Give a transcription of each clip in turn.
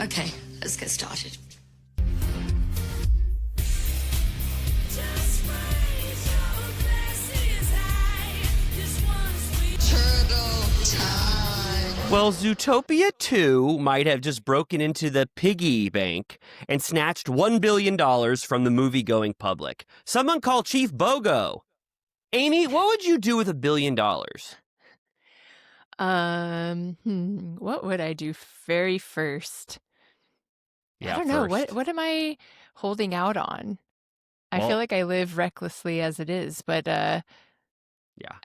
Okay, let's get started. Well, Zootopia 2 might have just broken into the piggy bank and snatched $1 billion from the movie-going public. Someone call Chief Bogo. Amy, what would you do with $1 billion? What would I do very first? Yeah, I don't know. first. What am I holding out on? I Well- feel like I live recklessly as it is, but Yeah.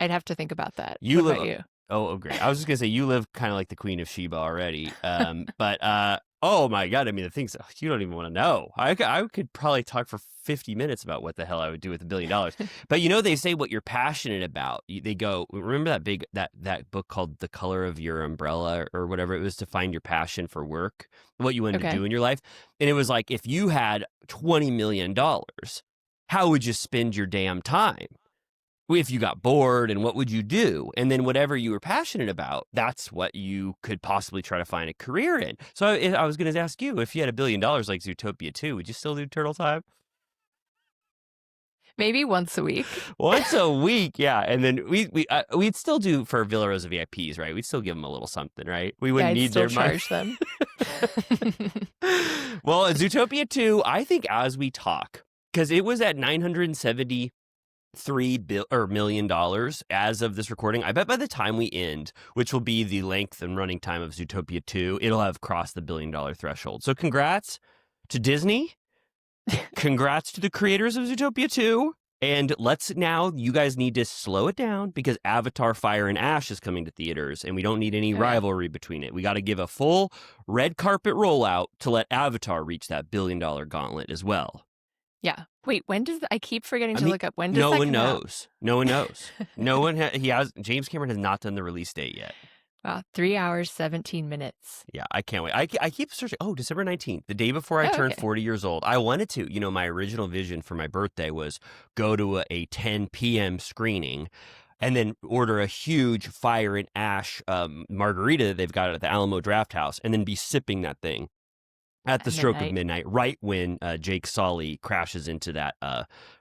I'd have to think about that. You What live- about you? Oh, great. I was just going to say, you live kind of like the Queen of Sheba already. But, oh my God, I mean, the things, you don't even want to know. I could probably talk for 50 minutes about what the hell I would do with $1 billion. But you know, they say what you're passionate about. They go, remember that book called The Color of Your Umbrella or whatever? It was to find your passion for work, what you wanted to do in your life. And it was like, if you had $20 million, how would you spend your damn time? If you got bored, and what would you do? And then whatever you were passionate about, that's what you could possibly try to find a career in. So I was going to ask you, if you had $1 billion like Zootopia 2, would you still do Turtle Time? Maybe once a week. Once a week, yeah. And then we'd still do for Villa Rosa VIPs, right? We'd still give them a little something, right? We wouldn't need still their money. charge them. Well, Zootopia 2, I think as we talk, because it was at $973 million as of this recording. I bet by the time we end, which will be the length and running time of Zootopia 2, it'll have crossed the $1 billion threshold. So congrats to Disney. Congrats to the creators of Zootopia 2. And you guys need to slow it down because Avatar Fire and Ash is coming to theaters and we don't need any rivalry between it. We got to give a full red carpet rollout to let Avatar reach that $1 billion gauntlet as well. Yeah. Wait, when does I keep forgetting to look up when does no that one come knows. No one knows. No one James Cameron has not done the release date yet. Wow, 3 hours, 17 minutes. Yeah, I can't wait. I keep searching. Oh, December 19th, the day before I turned 40 years old. I wanted to, my original vision for my birthday was go to a 10 p.m. screening and then order a huge Fire and Ash margarita that they've got at the Alamo Draft House and then be sipping that thing at the stroke of midnight, right when Jake Sully crashes into that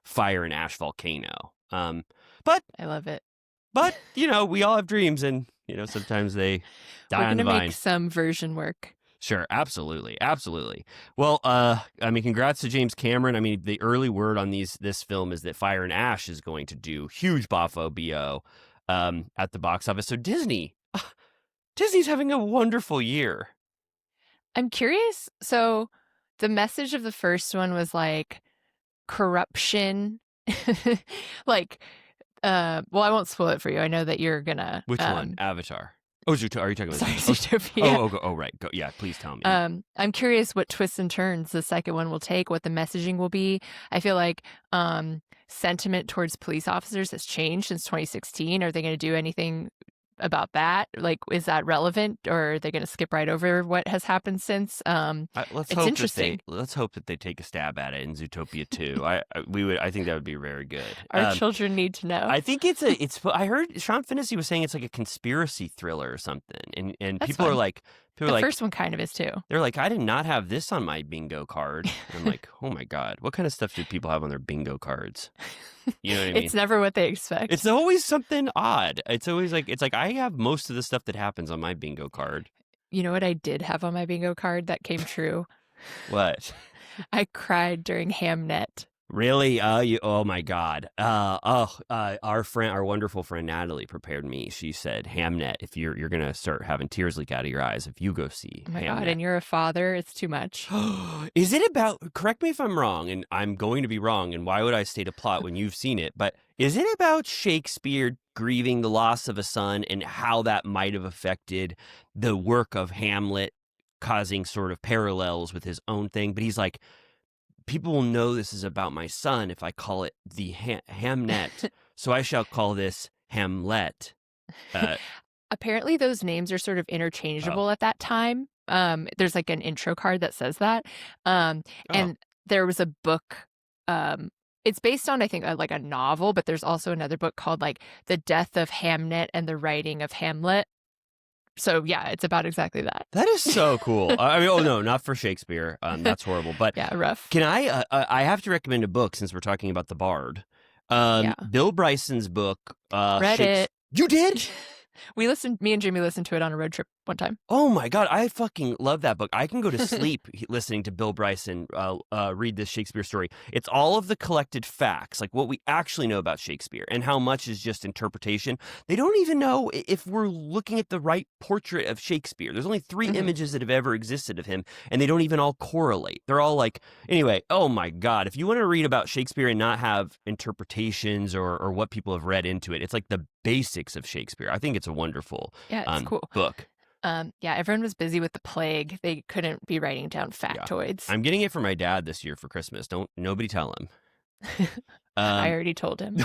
Fire and Ash volcano. But I love it. But, we all have dreams and, sometimes they die on the vine. We're going to make some version work. Sure. Absolutely. Absolutely. Well, congrats to James Cameron. I mean, the early word on this film is that Fire and Ash is going to do huge boffo BO at the box office. So Disney's having a wonderful year. I'm curious. So the message of the first one was like corruption, like, well, I won't spoil it for you. I know that you're gonna. Which one? Avatar. Oh, are you talking about? Sorry, Zootopia. Oh, right. Go, yeah, please tell me. I'm curious what twists and turns the second one will take, what the messaging will be. I feel like sentiment towards police officers has changed since 2016. Are they going to do anything about that? Like, is that relevant, or are they going to skip right over what has happened since? It's interesting. Let's hope that they take a stab at it in Zootopia 2. I think that would be very good. Our children need to know. I think I heard Sean Finnessy was saying it's like a conspiracy thriller or something, and That's people fun. are like, the first one kind of is too. They're like, I did not have this on my bingo card. I'm like, oh my God, what kind of stuff do people have on their bingo cards? You know what I mean? It's never what they expect. It's always something odd. It's always like, I have most of the stuff that happens on my bingo card. You know what I did have on my bingo card that came true? What? I cried during Hamnet. Really? Oh my God. Our wonderful friend Natalie prepared me. She said, Hamnet, if you're gonna start having tears leak out of your eyes if you go see Oh my Hamnet. God, and you're a father, it's too much. Is it about, correct me if I'm wrong, and I'm going to be wrong, and why would I state a plot when you've seen it, but is it about Shakespeare grieving the loss of a son and how that might have affected the work of Hamlet, causing sort of parallels with his own thing? But he's like, people will know this is about my son if I call it the Hamnet, so I shall call this Hamlet. Apparently those names are sort of interchangeable at that time. There's like an intro card that says that. And there was a book, it's based on, I think, like a novel, but there's also another book called like The Death of Hamnet and the Writing of Hamlet. So yeah, it's about exactly that. That is so cool. I mean, oh no, not for Shakespeare. That's horrible. But Yeah, rough. can I? I have to recommend a book since we're talking about the Bard. Yeah. Bill Bryson's book. Read it. You did? Me and Jimmy listened to it on a road trip one time. Oh my God, I fucking love that book. I can go to sleep listening to Bill Bryson read this Shakespeare story. It's all of the collected facts, like what we actually know about Shakespeare and how much is just interpretation. They don't even know if we're looking at the right portrait of Shakespeare. There's only 3 images that have ever existed of him, and they don't even all correlate. They're all like, anyway, oh my God, if you want to read about Shakespeare and not have interpretations or what people have read into it, it's like the basics of Shakespeare. I think it's a wonderful it's cool. book. Yeah, everyone was busy with the plague. They couldn't be writing down factoids. Yeah. I'm getting it for my dad this year for Christmas. Nobody tell him. I already told him.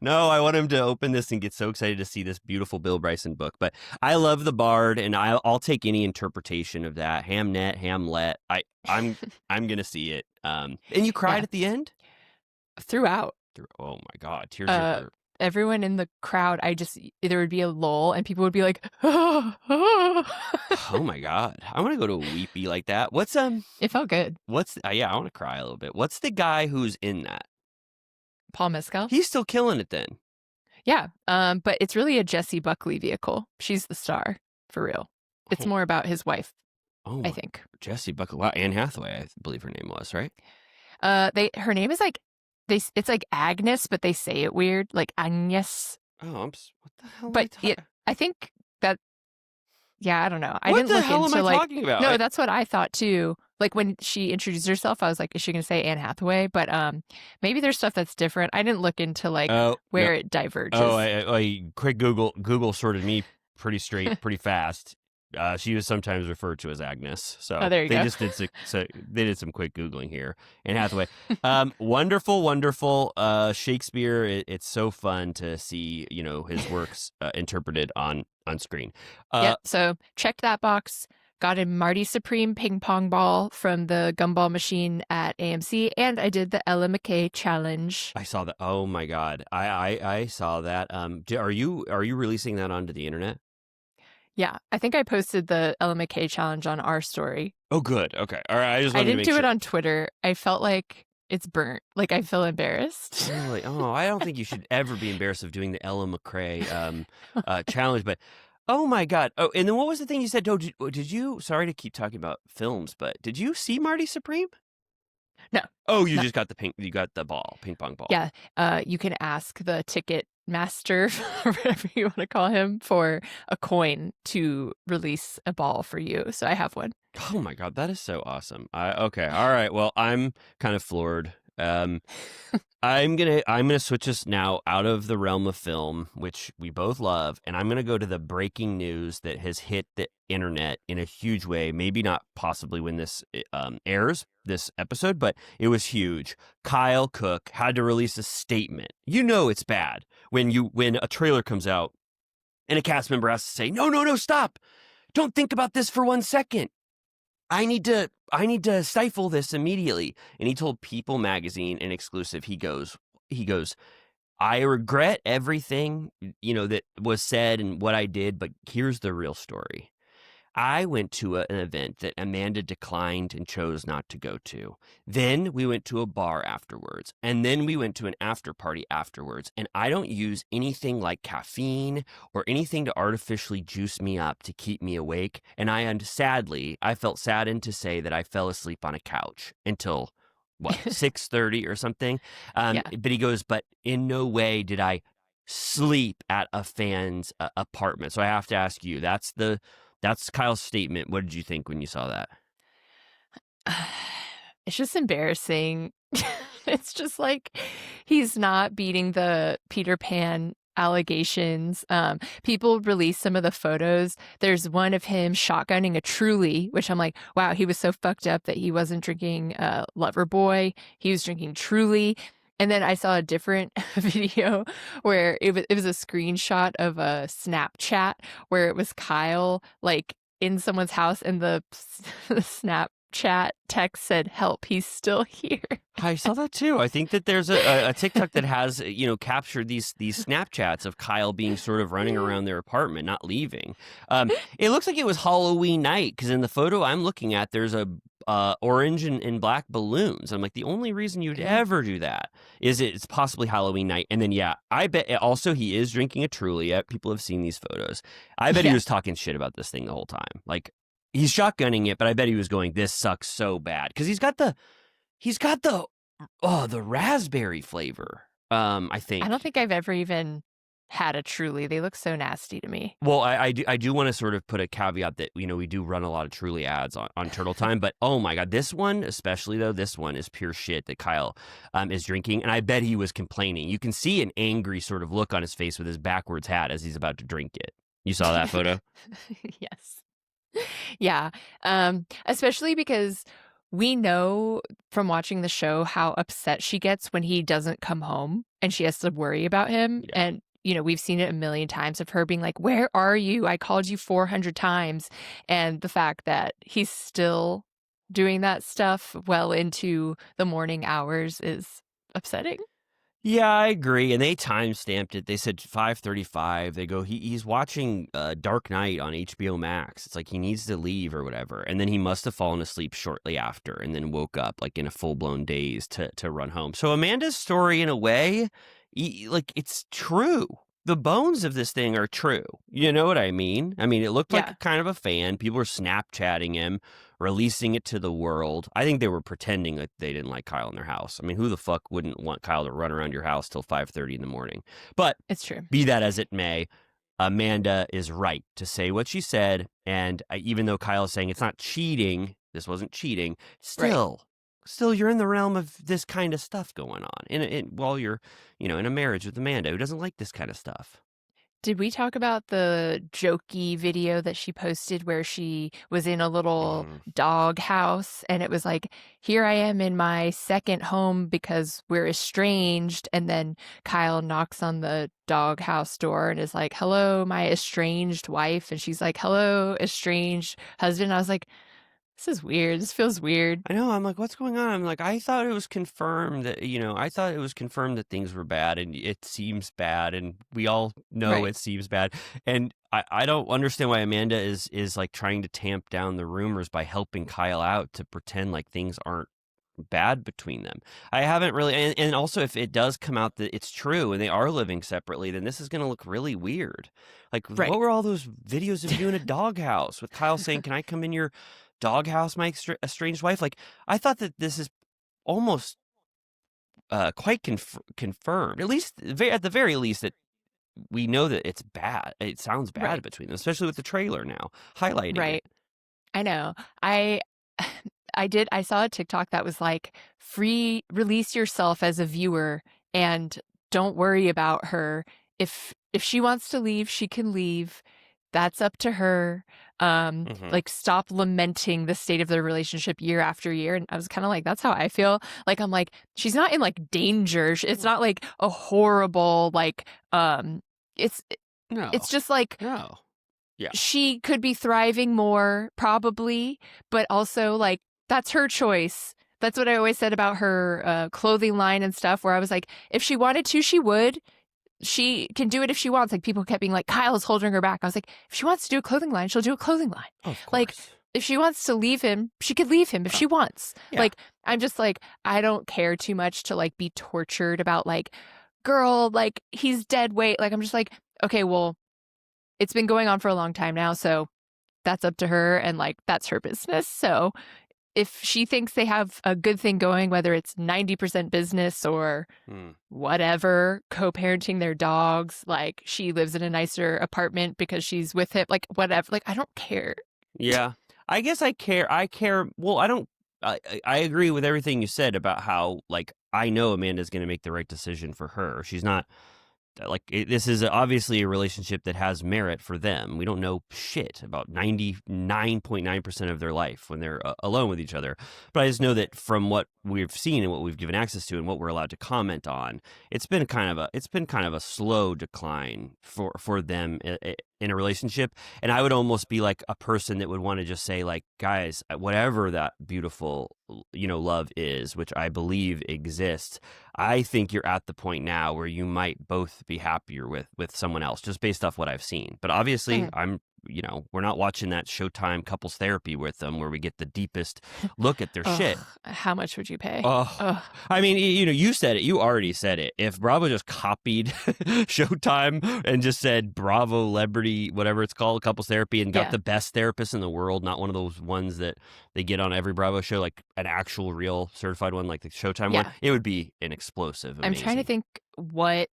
No, I want him to open this and get so excited to see this beautiful Bill Bryson book. But I love the Bard, and I'll take any interpretation of that. Hamnet, Hamlet. I'm gonna see it. And you cried at the end? Throughout. Oh my God, tears are. Everyone in the crowd, there would be a lull and people would be like, oh my God. I want to go to a weepy like that. It felt good. I want to cry a little bit. What's the guy who's in that? Paul Mescal? He's still killing it then. Yeah. But it's really a Jessie Buckley vehicle. She's the star, for real. It's more about his wife, I think. Jessie Buckley. Wow, Anne Hathaway, I believe her name was, right? Her name is like, it's like Agnes, but they say it weird, like Agnes. Oh, what the hell? But I think that, I don't know. What the hell am I talking about? No, that's what I thought too. Like when she introduced herself, I was like, is she going to say Anne Hathaway? But maybe there's stuff that's different. I didn't look into where it diverges. Oh, I quick Google sorted me pretty fast. She was sometimes referred to as Agnes. So there you go. They did some quick Googling here. Anne Hathaway. Wonderful Shakespeare. It's so fun to see, his works interpreted on screen. So checked that box. Got a Marty Supreme ping pong ball from the gumball machine at AMC, and I did the Ella McKay challenge. I saw that. Oh my God. I saw that. Are you releasing that onto the internet? Yeah, I think I posted the Ella McKay challenge on our story. Oh, good. Okay. All right. I didn't do it on Twitter. I felt like it's burnt. Like I feel embarrassed. Really? Oh, I don't think you should ever be embarrassed of doing the Ella McKay challenge. But oh my God. Oh, and then what was the thing you said? Oh, did you? Sorry to keep talking about films, but did you see Marty Supreme? No. Oh, you just got you got the ping pong ball. Yeah. You can ask the ticket master, whatever you want to call him, for a coin to release a ball for you. So I have one. Oh my God, that is so awesome. Okay. All right. Well, I'm kind of floored. I'm gonna switch us now out of the realm of film, which we both love, and I'm gonna go to the breaking news that has hit the internet in a huge way. Maybe not possibly when this airs, this episode, but it was huge. Kyle Cooke had to release a statement. It's bad when a trailer comes out and a cast member has to say, no, stop. Don't think about this for 1 second. I need to stifle this immediately. And he told People magazine in exclusive, he goes, I regret everything, that was said and what I did, but here's the real story. I went to an event that Amanda declined and chose not to go to. Then we went to a bar afterwards, and then we went to an after party afterwards, and I don't use anything like caffeine or anything to artificially juice me up to keep me awake, and I felt saddened to say that I fell asleep on a couch until, 6:30 or something? But he goes, but in no way did I sleep at a fan's apartment. So I have to ask you, that's Kyle's statement. What did you think when you saw that? It's just embarrassing. It's just like he's not beating the Peter Pan allegations. People released some of the photos. There's one of him shotgunning a Truly, which I'm like, wow, he was so fucked up that he wasn't drinking Loverboy. He was drinking Truly. And then I saw a different video where it was a screenshot of a Snapchat where it was Kyle like in someone's house, and the Snapchat text said, "Help, he's still here." I saw that too. I think that there's a TikTok that has, captured these Snapchats of Kyle being sort of running around their apartment, not leaving. It looks like it was Halloween night because in the photo I'm looking at, there's a orange and black balloons. I'm like, the only reason you'd ever do that is it's possibly Halloween night. And then, yeah, I bet also he is drinking a Truly. People have seen these photos. I bet he was talking shit about this thing the whole time. Like, he's shotgunning it, but I bet he was going, this sucks so bad. Because he's got the raspberry flavor. I think. I don't think I've ever even had a Truly. They look so nasty to me. Well, I do want to sort of put a caveat that, we do run a lot of Truly ads on Turtle Time, but oh my God, this one, especially though, this one is pure shit that Kyle is drinking. And I bet he was complaining. You can see an angry sort of look on his face with his backwards hat as he's about to drink it. You saw that photo? Yes. Yeah. Especially because we know from watching the show how upset she gets when he doesn't come home and she has to worry about him. Yeah. And, we've seen it a million times of her being like, "Where are you? I called you 400 times. And the fact that he's still doing that stuff well into the morning hours is upsetting. Yeah, I agree. And they time-stamped it. They said 5:35. They go, he's watching Dark Knight on HBO Max. It's like he needs to leave or whatever. And then he must have fallen asleep shortly after and then woke up like in a full-blown daze to run home. So Amanda's story, in a way, it's true. The bones of this thing are true. You know what I mean? I mean, it looked like kind of a fan. People were Snapchatting him, releasing it to the world. I think they were pretending that they didn't like Kyle in their house. I mean, who the fuck wouldn't want Kyle to run around your house till 5:30 in the morning? But it's true. Be that as it may, Amanda is right to say what she said. And even though Kyle is saying it's not cheating, this wasn't cheating, still you're in the realm of this kind of stuff going on while you're, in a marriage with Amanda who doesn't like this kind of stuff. Did we talk about the jokey video that she posted where she was in a little dog house and it was like, here I am in my second home because we're estranged. And then Kyle knocks on the dog house door and is like, hello, my estranged wife. And she's like, hello, estranged husband. I was like, this is weird. This feels weird. I know. I'm like, what's going on? I'm like, I thought it was confirmed that things were bad and it seems bad. And we all know it seems bad. And I don't understand why Amanda is like trying to tamp down the rumors by helping Kyle out to pretend like things aren't bad between them. I haven't really. And also, if it does come out that it's true and they are living separately, then this is going to look really weird. Like, what were all those videos of you in a doghouse with Kyle saying, can I come in your doghouse, my estranged wife? Like, I thought that this is almost quite confirmed, at least at the very least, that we know that it's bad. It sounds bad between them, especially with the trailer now highlighting it. I know. I saw a TikTok that was like, release yourself as a viewer and don't worry about her. If she wants to leave, she can leave. That's up to her. Like, stop lamenting the state of their relationship year after year. And I was kind of like, that's how I feel. Like, I'm like, she's not in like danger. It's not like a horrible, like, it's just like, she could be thriving more probably, but also like, that's her choice. That's what I always said about her clothing line and stuff, where I was like, if she wanted to, she would. She can do it if she wants. Like, people kept being like, Kyle's holding her back. I was like, if she wants to do a clothing line, she'll do a clothing line. Of course. Like, if she wants to leave him, she could leave him if she wants. Yeah. Like, I'm just like, I don't care too much to like be tortured about like, girl, like he's dead weight. Like, I'm just like, okay, well, it's been going on for a long time now. So that's up to her. And like, that's her business. So if she thinks they have a good thing going, whether it's 90% business or whatever, co-parenting their dogs, like she lives in a nicer apartment because she's with him, like whatever, like I don't care. Yeah, I guess I care. Well, I agree with everything you said about how, like, I know Amanda's going to make the right decision for her. She's not like, this is obviously a relationship that has merit for them. We don't know shit about 99.9% of their life when they're alone with each other. But I just know that from what we've seen and what we've given access to and what we're allowed to comment on, it's been kind of a slow decline for them in a relationship. And I would almost be like a person that would want to just say, like, guys, whatever that beautiful, love is, which I believe exists, I think you're at the point now where you might both be happier with someone else, just based off what I've seen. But obviously, we're not watching that Showtime couples therapy with them where we get the deepest look at their shit. How much would you pay? I mean, you said it. You already said it. If Bravo just copied Showtime and just said Bravo Celebrity, whatever it's called, couples therapy, and got the best therapist in the world, not one of those ones that they get on every Bravo show, like an actual real certified one, like the Showtime one, it would be an explosive. Amazing. I'm trying to think what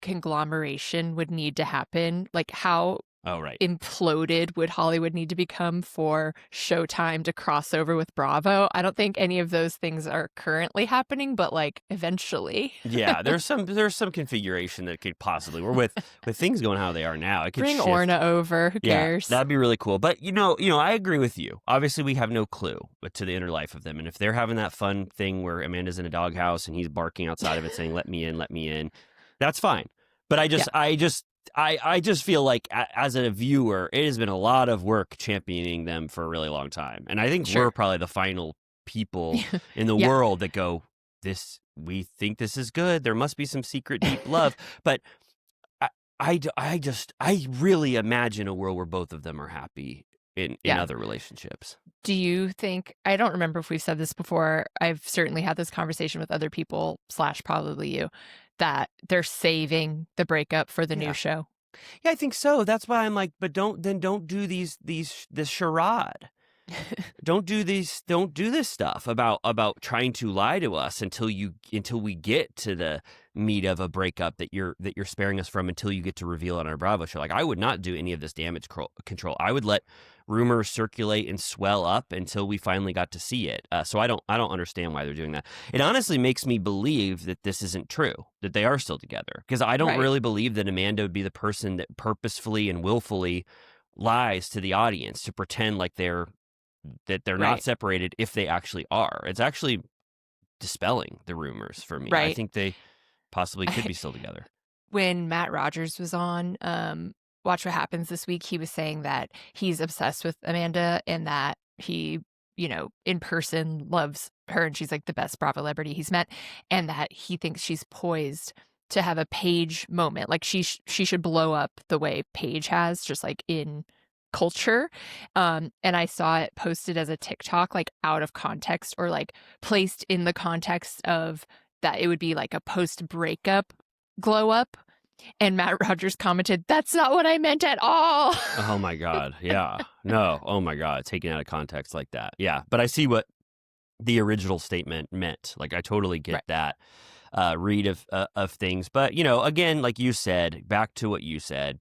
conglomeration would need to happen, like how imploded would Hollywood need to become for Showtime to cross over with Bravo. I don't think any of those things are currently happening, but like eventually. Yeah, there's some configuration that could possibly, or with things going how they are now, it could bring shift. Orna over. Who cares? That'd be really cool. But I agree with you. Obviously, we have no clue to the inner life of them, and if they're having that fun thing where Amanda's in a doghouse and he's barking outside of it saying "Let me in," that's fine. But I just feel like as a viewer, it has been a lot of work championing them for a really long time. And I think we're probably the final people in the world that go, we think this is good. There must be some secret deep love. But I really imagine a world where both of them are happy in other relationships. Do you think, I don't remember if we've said this before, I've certainly had this conversation with other people / probably you, that they're saving the breakup for the new show? Yeah, I think so. That's why I'm like, but don't do this charade. Don't do this stuff about trying to lie to us until we get to the meat of a breakup that you're sparing us from, until you get to reveal on our Bravo show. Like, I would not do any of this damage control. I would let rumors circulate and swell up until we finally got to see it. So I don't understand why they're doing that. It honestly makes me believe that this isn't true, that they are still together, because I don't really believe that Amanda would be the person that purposefully and willfully lies to the audience to pretend like they're not separated if they actually are. It's actually dispelling the rumors for me. I think they possibly could be still together. When Matt Rogers was on Watch What Happens this week, he was saying that he's obsessed with Amanda and that he, in person loves her and she's like the best Bravo celebrity he's met, and that he thinks she's poised to have a Paige moment. Like she should blow up the way Paige has, just like in culture. And I saw it posted as a TikTok, like out of context, or like placed in the context of that it would be like a post-breakup glow up. And Matt Rogers commented, "That's not what I meant at all." Oh my God. Yeah. No. Oh my God. Taken out of context like that. Yeah. But I see what the original statement meant. Like, I totally get that read of things. But, again, like you said, back to what you said,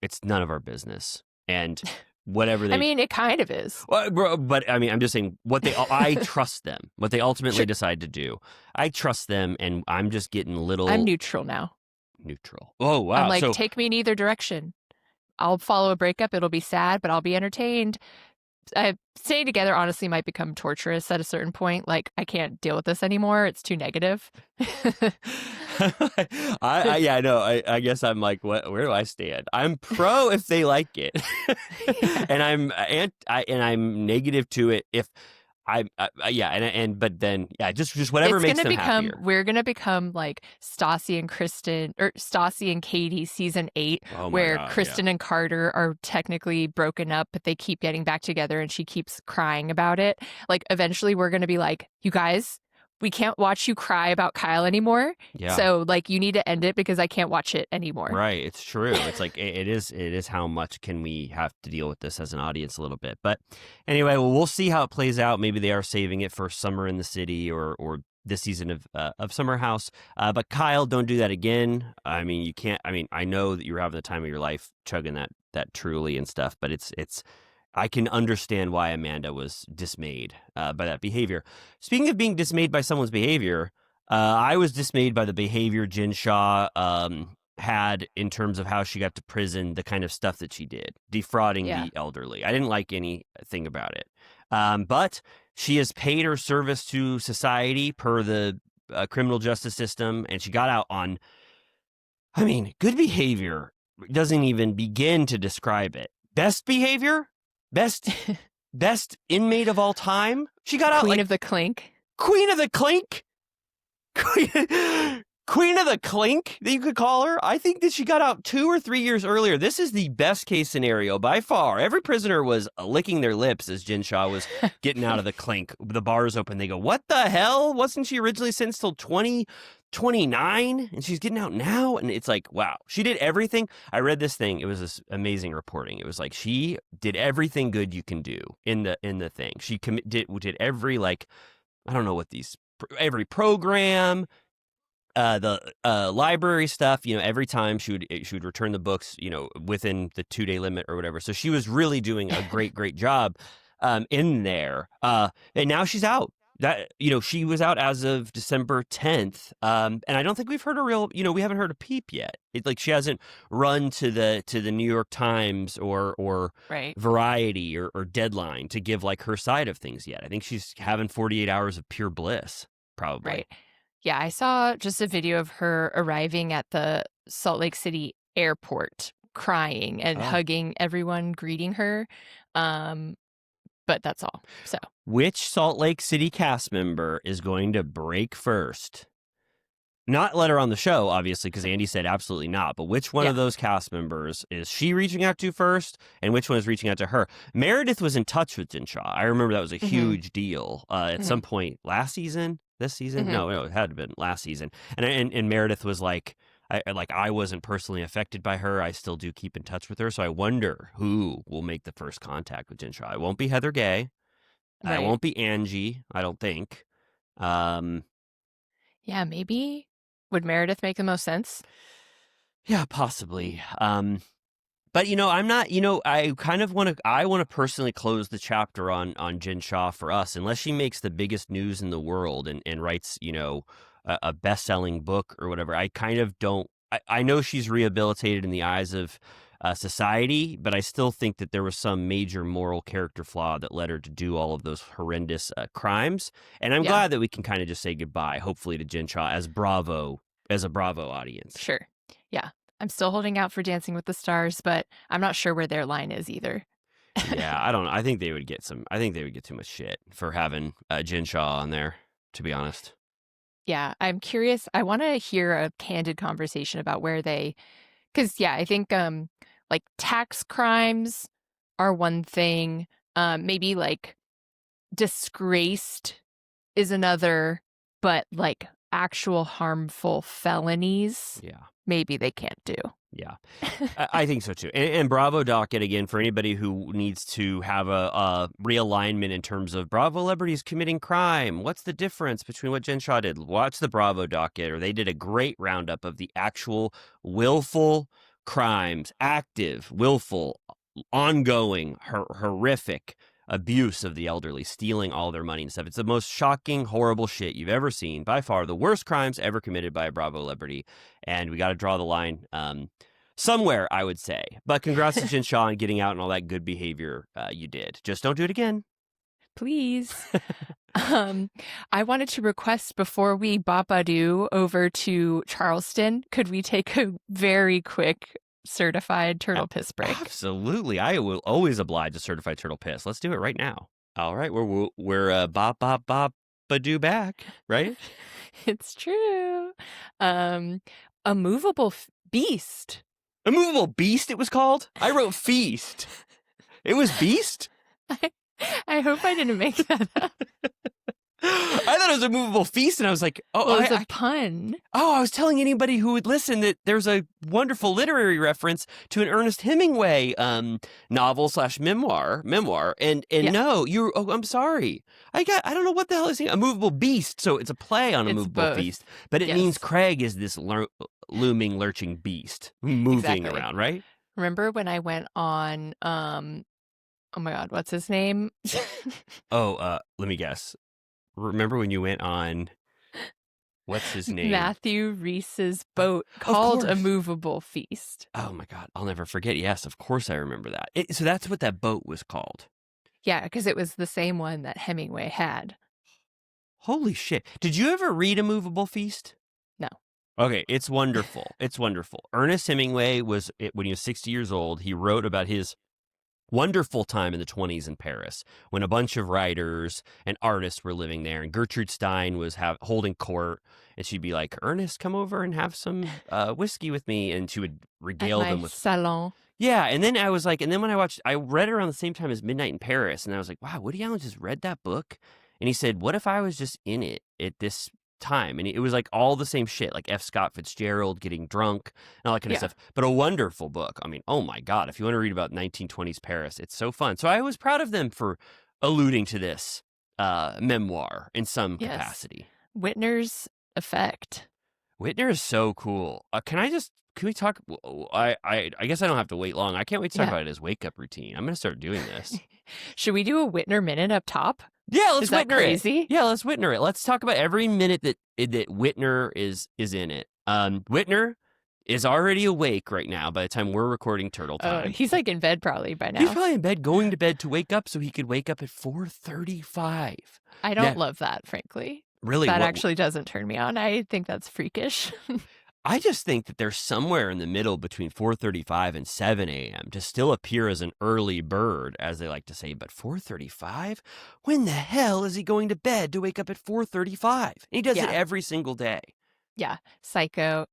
it's none of our business. And whatever they... I mean, it kind of is. Well, but I mean, I'm just saying I trust them, what they ultimately decide to do. I trust them, and I'm just getting I'm neutral now. Neutral. Oh, wow. I'm like, take me in either direction. I'll follow a breakup. It'll be sad, but I'll be entertained. Staying together honestly might become torturous at a certain point. Like, I can't deal with this anymore. It's too negative. I guess I'm like, where do I stand? I'm pro if they like it, and I'm negative to it if but then just whatever makes them happier. We're gonna become like Stassi and Katie season 8, where Kristen and Carter are technically broken up, but they keep getting back together, and she keeps crying about it. Like, eventually, we're gonna be like, you guys, we can't watch you cry about Kyle anymore. Yeah. So like, you need to end it because I can't watch it anymore. Right. It's true. It's like, it is how much can we have to deal with this as an audience a little bit. But anyway, we'll see how it plays out. Maybe they are saving it for Summer in the City or this season of Summer House. But Kyle, don't do that again. I mean, you can't, I know that you're having the time of your life chugging that Truly and stuff, but it's I can understand why Amanda was dismayed by that behavior. Speaking of being dismayed by someone's behavior, I was dismayed by the behavior Jen Shah had in terms of how she got to prison, the kind of stuff that she did, defrauding the elderly. I didn't like anything about it. But she has paid her service to society per the criminal justice system, and she got out on, good behavior doesn't even begin to describe it. Best behavior? Best inmate of all time? She got out Queen like of the Clink. Queen of the Clink? Queen of the Clink, that you could call her. I think that she got out 2 or 3 years earlier. This is the best case scenario by far. Every prisoner was licking their lips as Jen Shah was getting out of the clink. The bars open. They go, what the hell? Wasn't she originally sentenced till 2029? And she's getting out now? And it's like, wow. She did everything. I read this thing. It was this amazing reporting. It was like she did everything good you can do in the thing. She did every, like, I don't know what these, every program, the library stuff, every time she would return the books, within the 2-day limit or whatever. So she was really doing a great job in there. And now she's out. That, she was out as of December 10th. And I don't think we've heard we haven't heard a peep yet. It's like she hasn't run to the New York Times or Right. Variety or Deadline to give like her side of things yet. I think she's having 48 hours of pure bliss, probably. Right. Yeah, I saw just a video of her arriving at the Salt Lake City airport crying and hugging everyone, greeting her. But that's all. So, which Salt Lake City cast member is going to break first? Not let her on the show, obviously, because Andy said absolutely not. But which one of those cast members is she reaching out to first, and which one is reaching out to her? Meredith was in touch with Jen Shah. I remember that was a huge deal at some point last season. This season? No, it had been last season. And Meredith was like, I wasn't personally affected by her. I still do keep in touch with her. So I wonder who will make the first contact with Jen Shah. It won't be Heather Gay. Right. It won't be Angie, I don't think. Yeah, maybe. Would Meredith make the most sense? Yeah, possibly. But I'm not. I kind of want to personally close the chapter on Jen Shah for us, unless she makes the biggest news in the world and writes a best-selling book or whatever. I kind of don't. I know she's rehabilitated in the eyes of society, but I still think that there was some major moral character flaw that led her to do all of those horrendous crimes. And I'm glad that we can kind of just say goodbye, hopefully, to Jen Shah as a Bravo audience. Sure. Yeah. I'm still holding out for Dancing with the Stars, but I'm not sure where their line is either. Yeah, I don't know. I think they would get too much shit for having Jen Shah on there, to be honest. Yeah, I'm curious. I want to hear a candid conversation about where because I think like tax crimes are one thing. Maybe like disgraced is another, but like actual harmful felonies, maybe they can't do. Yeah, I think so too. And Bravo docket, again, for anybody who needs to have a realignment in terms of Bravo celebrities committing crime. What's the difference between what Jen Shah did? Watch the Bravo docket, or they did a great roundup of the actual willful crimes, active, willful, ongoing, horrific abuse of the elderly, stealing all their money and stuff. It's the most shocking, horrible shit you've ever seen. By far, the worst crimes ever committed by a Bravo celebrity. And we got to draw the line somewhere, I would say. But congrats to Jen Shah on getting out and all that good behavior you did. Just don't do it again. Please. I wanted to request before we bop-a-doo over to Charleston, could we take a very quick certified turtle piss break? Absolutely. I will always oblige a certified turtle piss. Let's do it right now. All right. We're bop-a-doo back, right? It's true. A movable beast. A movable beast, it was called? I wrote feast. It was beast? I hope I didn't make that up. I thought it was a movable feast, and I was like, oh, it was a pun. Oh, I was telling anybody who would listen that there's a wonderful literary reference to an Ernest Hemingway novel / memoir. And no, I'm sorry. I don't know what the hell is a movable beast. So it's a play on a movable beast, but it means Craig is this looming, lurching beast moving around, right? Remember when I went on, oh my God, what's his name? Let me guess. Remember when you went on, what's his name? Matthew Reese's boat called A Movable Feast. Oh my God, I'll never forget. Yes, of course I remember that. So that's what that boat was called. Yeah, because it was the same one that Hemingway had. Holy shit. Did you ever read A Movable Feast? No. Okay, it's wonderful. It's wonderful. Ernest Hemingway when he was 60 years old, he wrote about his wonderful time in the 20s in Paris when a bunch of writers and artists were living there. And Gertrude Stein was holding court, and she'd be like, Ernest, come over and have some whiskey with me. And she would At regale my them with. salon. Yeah. And then I was like, and then when I read it around the same time as Midnight in Paris. And I was like, wow, Woody Allen just read that book. And he said, what if I was just in it at this time? And it was like all the same shit, like F. Scott Fitzgerald getting drunk and all that kind of Yeah. stuff. But a wonderful book. I mean, oh my God, if you want to read about 1920s Paris, it's so fun. So I was proud of them for alluding to this memoir in some Yes. capacity. Whitner's effect. Whitner is so cool. Can we talk? I guess I don't have to wait long. I can't wait to talk about his wake up routine. I'm going to start doing this. Should we do a Whitner minute up top? Yeah, let's Is that Whitner crazy? it. Yeah, let's Whitner it. Let's talk about every minute that Whitner is in it. Whitner is already awake right now by the time we're recording Turtle Time. He's like in bed probably by now. He's probably in bed, going to bed to wake up so he could wake up at 4:35. I don't love that, frankly. Really? That actually doesn't turn me on. I think that's freakish. I just think that there's somewhere in the middle between 4:35 and 7 a.m. to still appear as an early bird, as they like to say. But 4:35? When the hell is he going to bed to wake up at 4:35? And he does it every single day. Yeah. Psycho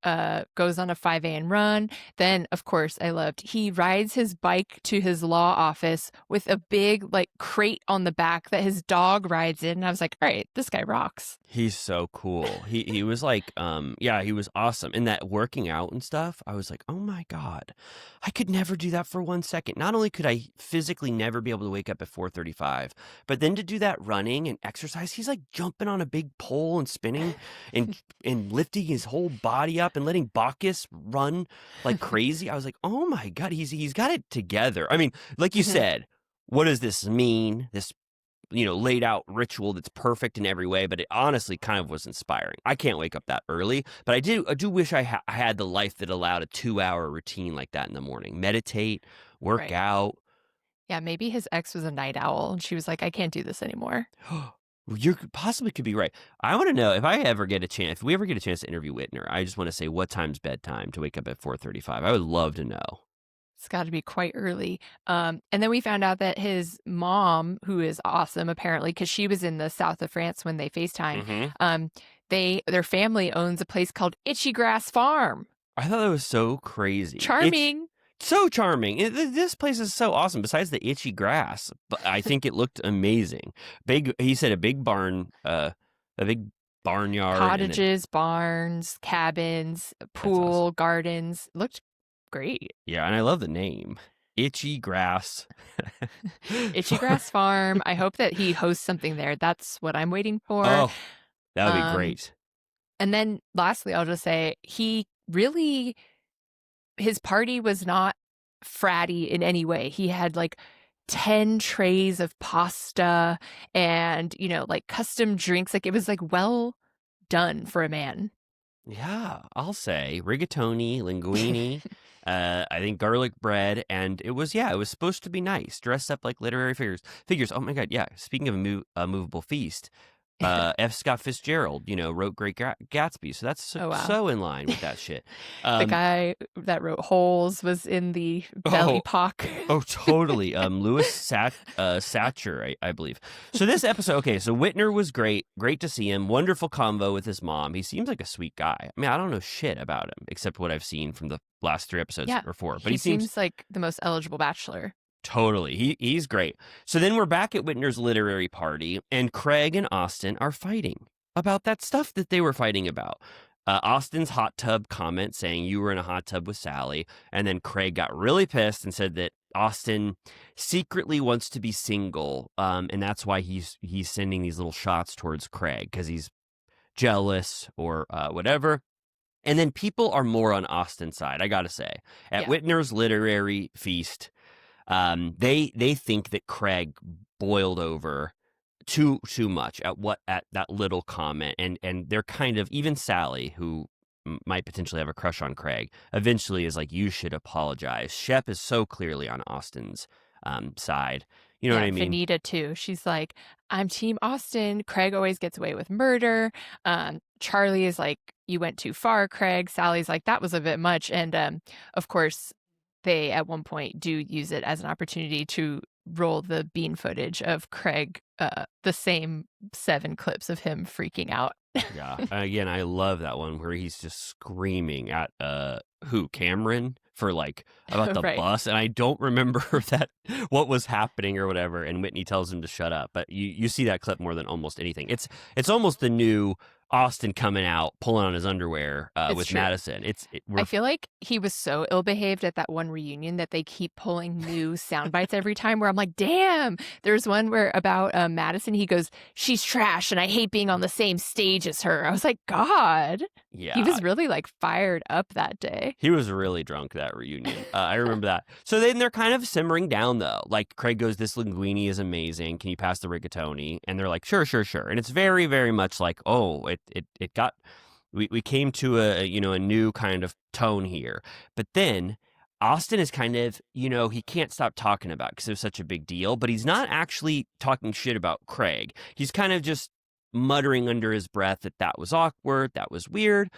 goes on a 5 a.m. run. Then, of course, I loved he rides his bike to his law office with a big like crate on the back that his dog rides in. And I was like, all right, this guy rocks. He's so cool. He was like, he was awesome. And that working out and stuff, I was like, oh my God, I could never do that for 1 second. Not only could I physically never be able to wake up at 4:35, but then to do that running and exercise, he's like jumping on a big pole and spinning and lifting his whole body up and letting Bacchus run like crazy. I was like, oh my God, he's got it together. I mean, like you said, what does this mean? This laid out ritual that's perfect in every way, but it honestly kind of was inspiring. I can't wake up that early, but I do wish I had the life that allowed a 2-hour routine like that in the morning. Meditate, work out. Yeah, maybe his ex was a night owl and she was like, I can't do this anymore. You could be right. I want to know if we ever get a chance to interview Whitner. I just want to say, what time's bedtime to wake up at 4:35? I would love to know. It's got to be quite early. And then we found out that his mom, who is awesome, apparently, because she was in the south of France when they FaceTime, their family owns a place called Itchy Grass Farm. I thought that was so crazy. Charming. So charming. This place is so awesome. Besides the itchy grass, but I think it looked amazing. He said a big barn, a big barnyard. Cottages, barns, cabins, pool, awesome. Gardens. Looked great. Yeah, and I love the name. Itchy Grass. Itchy Grass Farm. I hope that he hosts something there. That's what I'm waiting for. Oh, that would be great. And then lastly, I'll just say his party was not fratty in any way. He had like 10 trays of pasta and, like custom drinks. Like it was like well done for a man. Yeah, I'll say rigatoni, linguine, I think garlic bread, and it was supposed to be nice, dressed up like literary figures. Oh my God, yeah. Speaking of a movable feast, F. Scott Fitzgerald, wrote Great Gatsby, so that's so in line with that shit. The guy that wrote Holes was in the belly pock. Oh, totally. Louis Satcher, I believe. So this episode, so Whitner was great to see him. Wonderful convo with his mom. He seems like a sweet guy. I mean, I don't know shit about him except what I've seen from the last 3 episodes or 4. But he seems like the most eligible bachelor. Totally. He's great. So then we're back at Whitner's literary party, and Craig and Austin are fighting about that stuff that they were fighting about. Austin's hot tub comment saying you were in a hot tub with Sally, and then Craig got really pissed and said that Austin secretly wants to be single, and that's why he's sending these little shots towards Craig because he's jealous or whatever. And then people are more on Austin's side, I gotta say. At Whitner's literary feast, they think that Craig boiled over too much at that little comment, and they're kind of, even Sally, who might potentially have a crush on Craig, eventually is like, you should apologize. Shep is so clearly on Austin's side. You know what I mean? Vanita too. She's like, I'm Team Austin. Craig always gets away with murder. Charlie is like you went too far, Craig. Sally's like, that was a bit much. And of course, they at one point do use it as an opportunity to roll the bean footage of Craig, the same 7 clips of him freaking out. Yeah. Again, I love that one where he's just screaming at Cameron for like about the Right. bus, and I don't remember what was happening or whatever, and Whitney tells him to shut up. But you see that clip more than almost anything. It's almost the new Austin coming out, pulling on his underwear with true. Madison. I feel like he was so ill-behaved at that one reunion that they keep pulling new sound bites every time where I'm like, damn. There's one where about Madison, he goes, she's trash and I hate being on the same stage as her. I was like, God. Yeah. He was really like fired up that day. He was really drunk that reunion. I remember that. So then they're kind of simmering down though. Like Craig goes, this linguine is amazing. Can you pass the rigatoni? And they're like, sure. And it's very, very much like, oh, it got, we came to a new kind of tone here. But then Austin is kind of, he can't stop talking about it because it was such a big deal, but he's not actually talking shit about Craig. He's kind of just muttering under his breath that was awkward, that was weird.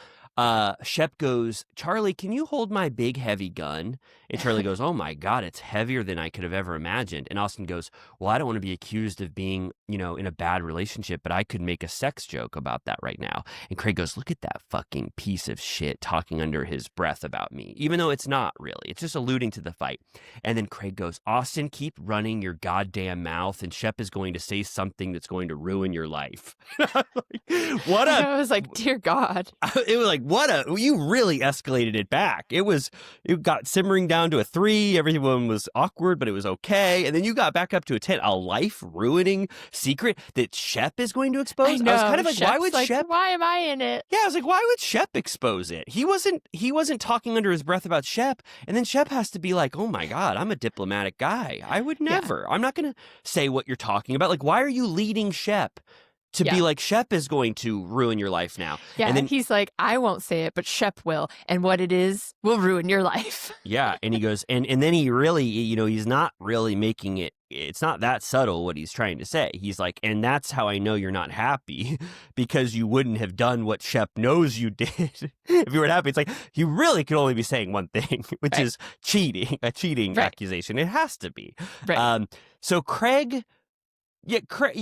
Shep goes, Charlie, can you hold my big heavy gun? And Charlie goes, oh my God, it's heavier than I could have ever imagined. And Austin goes, well, I don't want to be accused of being, in a bad relationship, but I could make a sex joke about that right now. And Craig goes, look at that fucking piece of shit talking under his breath about me, even though it's not really. It's just alluding to the fight. And then Craig goes, Austin, keep running your goddamn mouth, and Shep is going to say something that's going to ruin your life. I was like, dear God. It was like, you really escalated it back. It got simmering down to a 3. Everyone was awkward, but it was okay. And then you got back up to a 10, a life ruining secret that Shep is going to expose. I know. I was kind of like, Shep's why would like, Shep? Why am I in it? Yeah, I was like, why would Shep expose it? He wasn't talking under his breath about Shep. And then Shep has to be like, oh my God, I'm a diplomatic guy. I would never. Yeah. I'm not going to say what you're talking about. Like, why are you leading Shep to be like, Shep is going to ruin your life now? Yeah, and then he's like, I won't say it, but Shep will. And what it is will ruin your life. Yeah, and he goes, and then he really, he's not really making it, it's not that subtle what he's trying to say. He's like, and that's how I know you're not happy, because you wouldn't have done what Shep knows you did if you were happy. It's like, he really could only be saying one thing, which is cheating, a cheating accusation. It has to be. Right. So Craig... Yeah, Craig,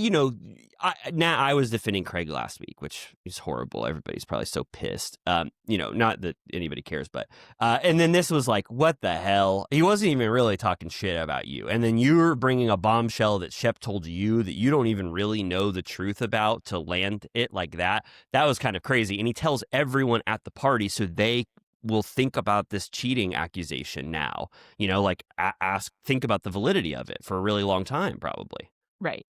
I was defending Craig last week, which is horrible. Everybody's probably so pissed. Not that anybody cares, but and then this was like, what the hell? He wasn't even really talking shit about you. And then you were bringing a bombshell that Shep told you that you don't even really know the truth about to land it like that. That was kind of crazy. And he tells everyone at the party so they will think about this cheating accusation now. Think about the validity of it for a really long time, probably. Right.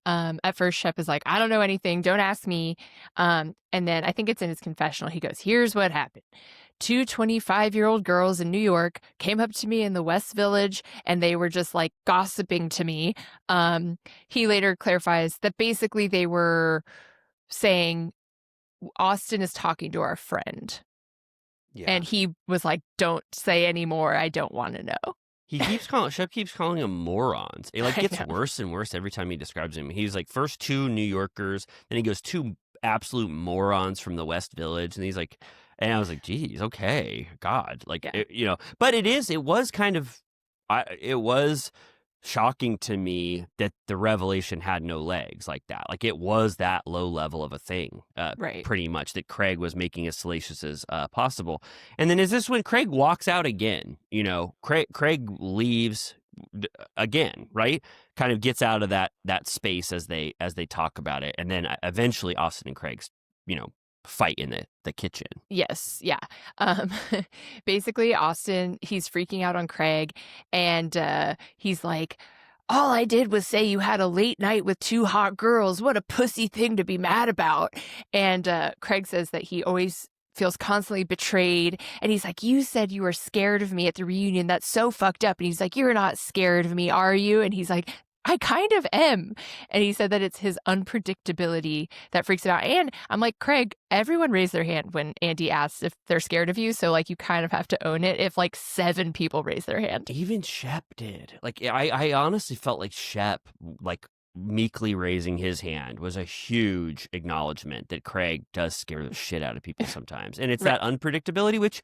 At first, Shep is like, I don't know anything. Don't ask me. And then I think it's in his confessional. He goes, here's what happened. 2 25-year-old girls in New York came up to me in the West Village, and they were just like gossiping to me. He later clarifies that basically they were saying, Austin is talking to our friend. Yeah. And he was like, don't say any more. I don't want to know. Shep keeps calling them morons. It gets worse and worse every time he describes him. He's like, first 2 New Yorkers, then he goes 2 absolute morons from the West Village, and he's like, and I was like, geez, okay, God, but it was kind of, it was shocking to me that the revelation had no legs like that. Like, it was that low level of a thing, pretty much, that Craig was making as salacious as possible. And then is this when Craig walks out again? Craig leaves again, right? Kind of gets out of that space as they talk about it, and then eventually Austin and Craig's fight in the kitchen. Yes. Yeah. Basically, Austin, he's freaking out on Craig, and he's like, all I did was say you had a late night with 2 hot girls. What a pussy thing to be mad about. And Craig says that he always feels constantly betrayed. And he's like, you said you were scared of me at the reunion. That's so fucked up. And he's like, you're not scared of me, are you? And he's like, I kind of am. And he said that it's his unpredictability that freaks it out. And I'm like, Craig, everyone raised their hand when Andy asks if they're scared of you. So you kind of have to own it if 7 people raise their hand. Even Shep did. I honestly felt like Shep meekly raising his hand was a huge acknowledgement that Craig does scare the shit out of people sometimes. And it's Right. that unpredictability, which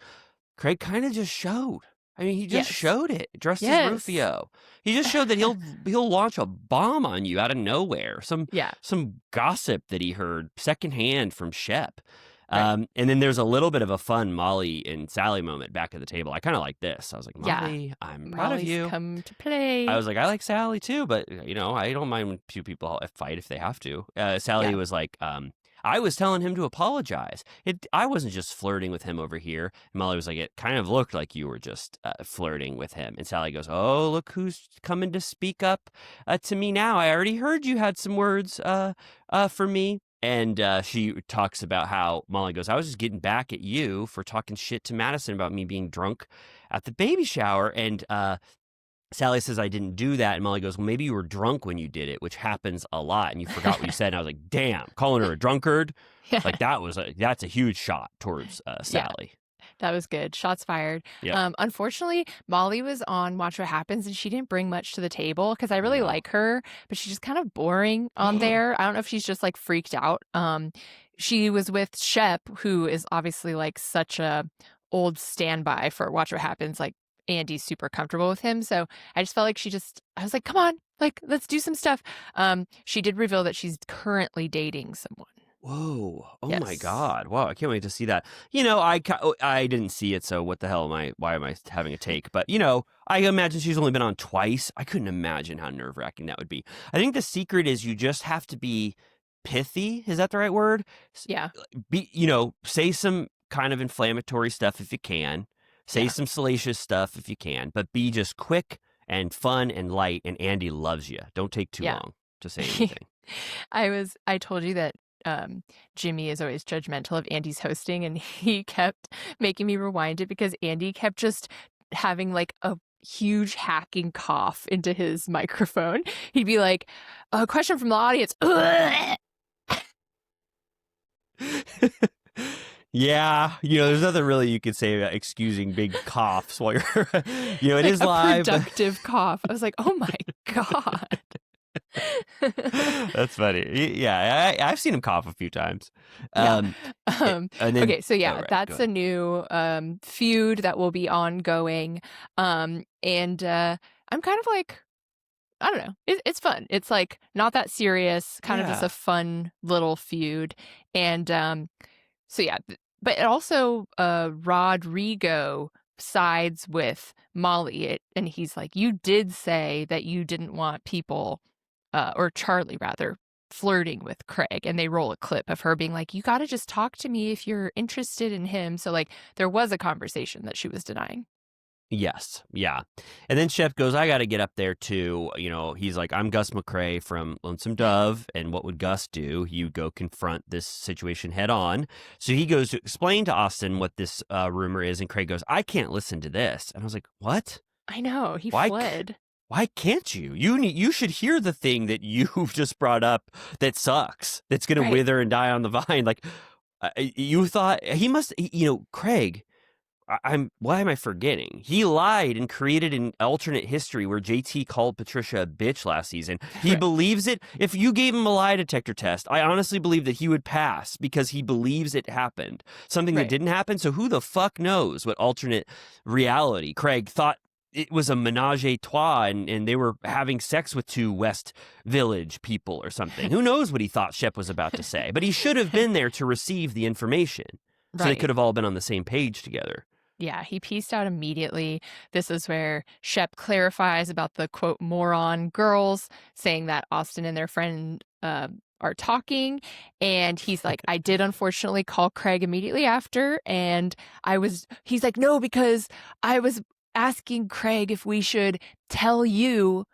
Craig kind of just showed. I mean, he just Yes. showed it dressed as Yes. Rufio. He just showed that he'll launch a bomb on you out of nowhere. Some gossip that he heard secondhand from Shep. Right. And then there's a little bit of a fun Molly and Sally moment back at the table. I kind of like this. I was like, Molly, I'm proud Molly's of you. Come to play. I was like, I like Sally too, but I don't mind when two people fight if they have to. Sally was like, I was telling him to apologize. I wasn't just flirting with him over here. And Molly was like, it kind of looked like you were just flirting with him. And Sally goes, oh, look who's coming to speak up to me now. I already heard you had some words for me. And she talks about how Molly goes, I was just getting back at you for talking shit to Madison about me being drunk at the baby shower. And Sally says, I didn't do that. And Molly goes, well, maybe you were drunk when you did it, which happens a lot. And you forgot what you said. And I was like, damn, calling her a drunkard. Like that's a huge shot towards Sally. Yeah. That was good. Shots fired. Yep. Unfortunately, Molly was on Watch What Happens, and she didn't bring much to the table because I really like her, but she's just kind of boring on there. I don't know if she's just like freaked out. She was with Shep, who is obviously like such a old standby for Watch What Happens. Like Andy's super comfortable with him, so I just felt like I was like, come on, like let's do some stuff. She did reveal that she's currently dating someone. Whoa. Oh Yes. my God. Wow. I can't wait to see that. I didn't see it. So what the hell why am I having a take? But, I imagine she's only been on twice. I couldn't imagine how nerve wracking that would be. I think the secret is you just have to be pithy. Is that the right word? Yeah. Say some kind of inflammatory stuff if you can. Say some salacious stuff if you can, but be just quick and fun and light. And Andy loves you. Don't take too long to say anything. I told you that Jimmy is always judgmental of Andy's hosting, and he kept making me rewind it because Andy kept just having like a huge hacking cough into his microphone. He'd be like, a question from the audience. Yeah, there's nothing really you could say about excusing big coughs while you're, it like is live. Productive cough. I was like, oh my God. That's funny. Yeah, I've seen him cough a few times. Okay, so right, that's a new feud that will be ongoing. And I'm kind of like, I don't know. It's fun. It's like not that serious, kind of just a fun little feud. And but it also Rodrigo sides with Molly, and he's like, you did say that you didn't want people, or Charlie rather, flirting with Craig, and they roll a clip of her being like, you got to just talk to me if you're interested in him. So like there was a conversation that she was denying. Yes. Yeah. And then Shep goes, I got to get up there too. He's like, I'm Gus McCrae from Lonesome Dove. And what would Gus do? He would go confront this situation head on. So he goes to explain to Austin what this rumor is. And Craig goes, I can't listen to this. And I was like, what? I know. He fled. Why can't you? You should hear the thing that you've just brought up that sucks. That's going to wither and die on the vine. Like you thought he must, Craig. Why am I forgetting? He lied and created an alternate history where JT called Patricia a bitch last season. He believes it. If you gave him a lie detector test, I honestly believe that he would pass because he believes it happened. Something that didn't happen. So who the fuck knows what alternate reality Craig thought it was a menage a trois and they were having sex with two West Village people or something. Who knows what he thought Shep was about to say, but he should have been there to receive the information. So they could have all been on the same page together. Yeah, he pieced out immediately. This is where Shep clarifies about the, quote, moron girls, saying that Austin and their friend are talking. And he's like, I did unfortunately call Craig immediately after. And he's like, no, because I was asking Craig if we should tell you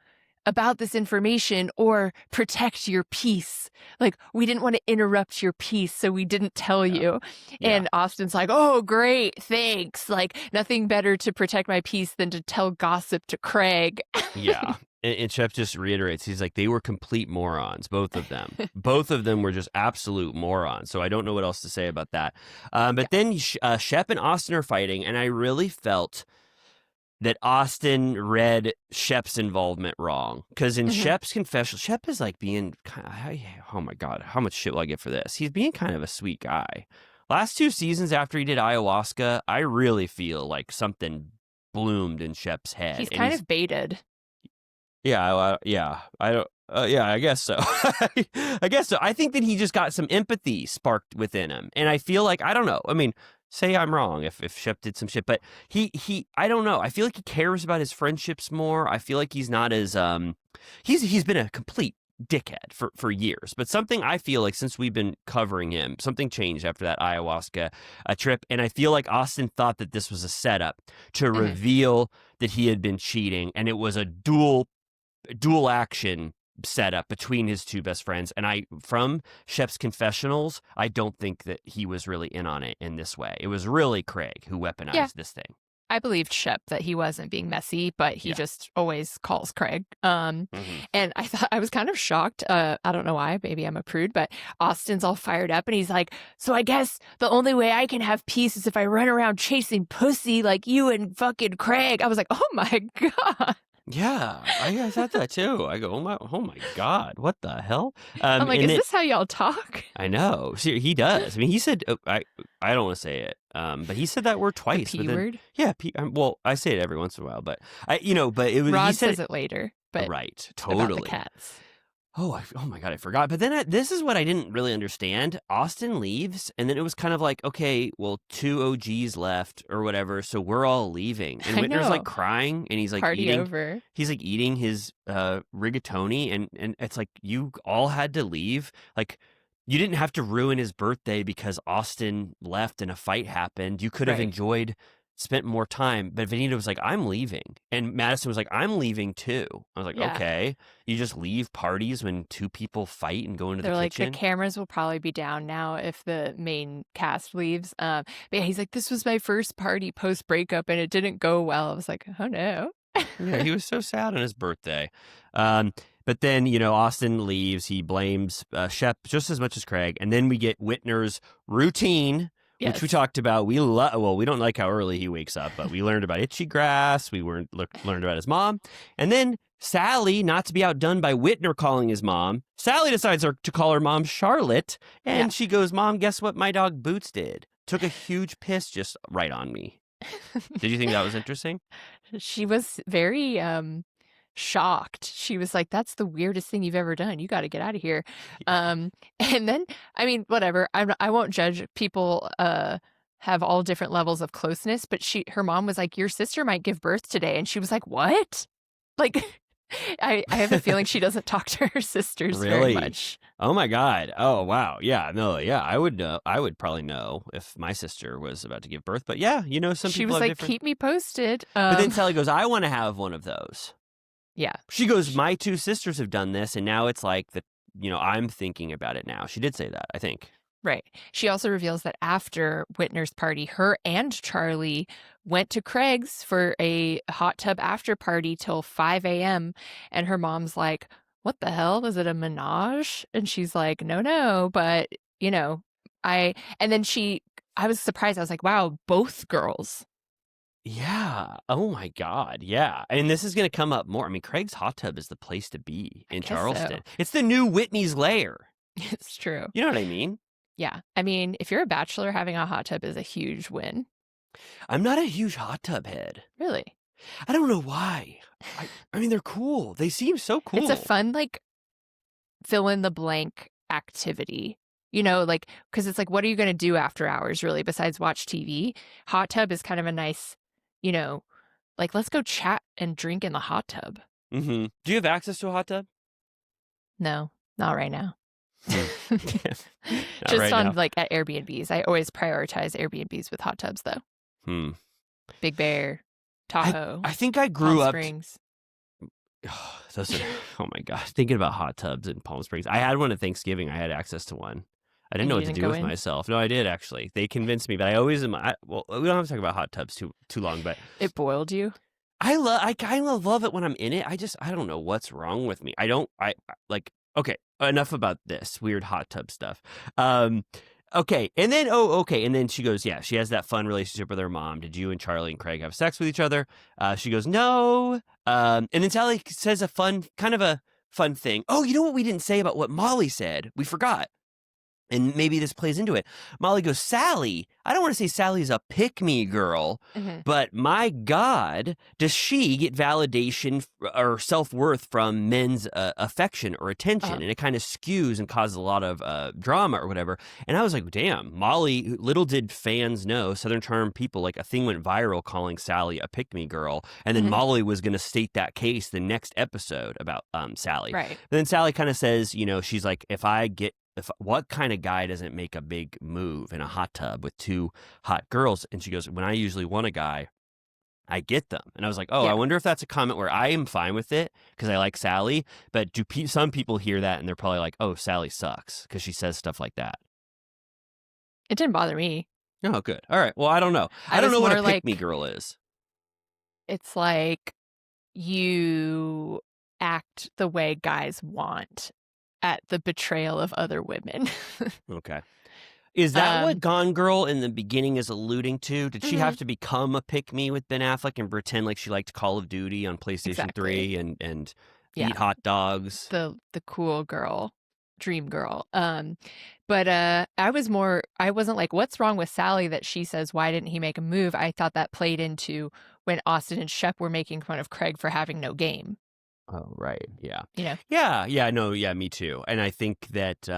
about this information or protect your peace. Like, we didn't want to interrupt your peace, so we didn't tell you. Yeah. And Austin's like, oh, great, thanks. Like, nothing better to protect my peace than to tell gossip to Craig. Yeah. And Shep just reiterates, he's like, they were complete morons, both of them. Both of them were just absolute morons. So I don't know what else to say about that. But then Shep and Austin are fighting, and I really felt that Austin read Shep's involvement wrong. Because in Shep's confessional, Shep is like being kind of, oh my God, how much shit will I get for this? He's being kind of a sweet guy. Last 2 seasons after he did ayahuasca, I really feel like something bloomed in Shep's head. He's kind of baited. Yeah, I don't. Yeah, I guess so. I guess so. I think that he just got some empathy sparked within him, and I feel like I don't know. I mean, say I'm wrong if Shep did some shit, but he I don't know. I feel like he cares about his friendships more. I feel like he's not as he's been a complete dickhead for years. But something I feel like since we've been covering him, something changed after that ayahuasca trip, and I feel like Austin thought that this was a setup to reveal that he had been cheating, and it was a dual action setup between his 2 best friends. And from Shep's confessionals, I don't think that he was really in on it in this way. It was really Craig who weaponized this thing. I believed Shep that he wasn't being messy, but he just always calls Craig. And I thought I was kind of shocked. I don't know why. Maybe I'm a prude, but Austin's all fired up and he's like, so I guess the only way I can have peace is if I run around chasing pussy like you and fucking Craig. I was like, oh my God. Yeah, I thought that too. I go, oh my God, what the hell? I'm like, is this how y'all talk? I know. See, he does. I mean, he said, I don't want to say it, but he said that word twice. The P word? Yeah, well, I say it every once in a while, but but it was. Rod he said says it later, but right, totally. About the cats. Oh my God, I forgot. But then this is what I didn't really understand. Austin leaves, and then it was kind of like, okay, well, 2 OGs left or whatever, so we're all leaving. And Whitner's like crying, and he's like Party over. He's like eating his rigatoni, and it's like you all had to leave. Like you didn't have to ruin his birthday because Austin left and a fight happened. You could have spent more time. But Vanita was like, I'm leaving. And Madison was like, I'm leaving too. I was like, okay. You just leave parties when 2 people fight and go into the kitchen? They're like, the cameras will probably be down now if the main cast leaves. But yeah, he's like, this was my first party post-breakup and it didn't go well. I was like, oh no. Yeah, he was so sad on his birthday. But then, Austin leaves. He blames Shep just as much as Craig. And then we get Whitner's routine, which we talked about. We don't like how early he wakes up, but we learned about itchy grass. We learned about his mom. And then Sally, not to be outdone by Whitner calling his mom, Sally decides to call her mom Charlotte. And she goes, Mom, guess what my dog Boots did? Took a huge piss just right on me. Did you think that was interesting? She was very shocked. She was like, that's the weirdest thing you've ever done. You got to get out of here. And then, I mean, whatever. I won't judge. People have all different levels of closeness, but her mom was like, your sister might give birth today. And she was like, what? Like, I have a feeling she doesn't talk to her sisters very much. Oh my God. Oh wow. Yeah. No. Yeah. I would know. I would probably know if my sister was about to give birth. But yeah, some she people was have like, keep me posted. But then Sally goes, I want to have one of those. Yeah. She goes, my 2 sisters have done this, and now it's like I'm thinking about it now. She did say that, I think. Right. She also reveals that after Whitner's party, her and Charlie went to Craig's for a hot tub after party till 5 a.m. And her mom's like, what the hell? Is it a menage? And she's like, no, but I was surprised. I was like, wow, both girls. Yeah. Oh my God. Yeah. And this is going to come up more. I mean, Craig's hot tub is the place to be in Charleston. So. It's the new Whitney's Lair. It's true. You know what I mean? Yeah. I mean, if you're a bachelor, having a hot tub is a huge win. I'm not a huge hot tub head. Really? I don't know why. I mean, they're cool. They seem so cool. It's a fun, fill in the blank activity. Because it's like, what are you going to do after hours, really, besides watch TV? Hot tub is kind of a nice, let's go chat and drink in the hot tub. Mm-hmm. Do you have access to a hot tub? No, not right now. Just right on now. At Airbnbs. I always prioritize Airbnbs with hot tubs, though. Big Bear, Tahoe. I think I grew Palm up. Springs. Oh my gosh, thinking about hot tubs in Palm Springs. I had one at Thanksgiving. I had access to one. I didn't know what to do with myself. No, I did actually. They convinced me, but I always am. We don't have to talk about hot tubs too long, but it boiled you. I kind of love it when I'm in it. I don't know what's wrong with me. Okay, enough about this weird hot tub stuff. Okay. And then, okay. And then she goes, yeah, she has that fun relationship with her mom. Did you and Charlie and Craig have sex with each other? She goes, no. And then Sally says kind of a fun thing. Oh, you know what we didn't say about what Molly said? We forgot. And maybe this plays into it. Molly goes, Sally, I don't want to say Sally's a pick-me girl, but my God, does she get validation or self-worth from men's affection or attention? And it kind of skews and causes a lot of drama or whatever. And I was like, damn, Molly, little did fans know, Southern Charm people, like a thing went viral calling Sally a pick-me girl. And then Molly was going to state that case the next episode about Sally. Right. But then Sally kind of says, she's like, what kind of guy doesn't make a big move in a hot tub with two hot girls? And she goes, when I usually want a guy, I get them. And I was like, I wonder if that's a comment where I am fine with it because I like Sally. But do some people hear that and they're probably like, oh, Sally sucks because she says stuff like that? It didn't bother me. Oh, good. All right. Well, I don't know. I don't know what a pick-me girl is. It's like you act the way guys want at the betrayal of other women. Okay. Is that what Gone Girl in the beginning is alluding to? Did she have to become a pick-me with Ben Affleck and pretend like she liked Call of Duty on PlayStation 3 and eat hot dogs? The cool girl, dream girl. But I wasn't like, what's wrong with Sally that she says, why didn't he make a move? I thought that played into when Austin and Shep were making fun of Craig for having no game. Oh, right. Yeah. Yeah. No, me too. And I think that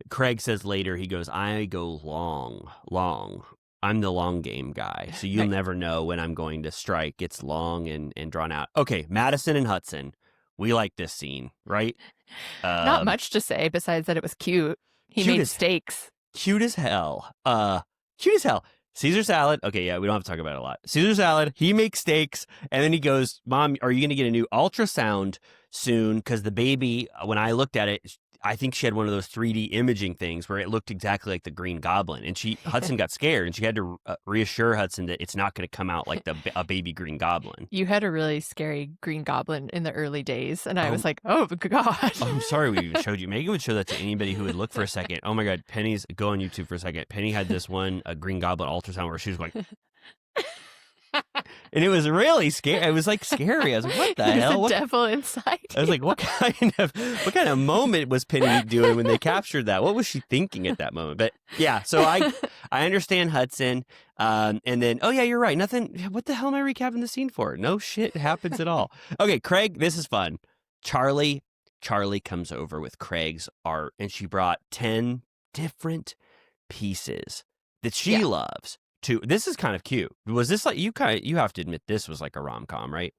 Craig says later, he goes, I go long. I'm the long game guy. So you'll never know when I'm going to strike. It's long and drawn out. Okay. Madison and Hudson. We like this scene, right? Not much to say besides that it was cute. He made steaks. Cute as hell. Caesar salad. Okay, yeah, we don't have to talk about it a lot. Caesar salad. He makes steaks. And then he goes, Mom, are you going to get a new ultrasound soon? Because the baby, when I looked at it, I think she had one of those 3D imaging things where it looked exactly like the Green Goblin. And Hudson got scared and she had to reassure Hudson that it's not going to come out like a baby Green Goblin. You had a really scary Green Goblin in the early days. And I was like, oh, God. I'm sorry we even showed you. Megan would show that to anybody who would look for a second. Oh, my God. Go on YouTube for a second. Penny had this one, a Green Goblin ultrasound where she was like... And it was really scary. It was like scary. I was like, what the hell? There's a devil inside you. I was like, what kind of moment was Penny doing when they captured that? What was she thinking at that moment? But yeah, so I understand Hudson. And then, oh yeah, you're right. Nothing. What the hell am I recapping the scene for? No shit happens at all. Okay, Craig, this is fun. Charlie comes over with Craig's art and she brought 10 different pieces that she loves. This is kind of cute. Was this like you have to admit this was like a rom-com, right?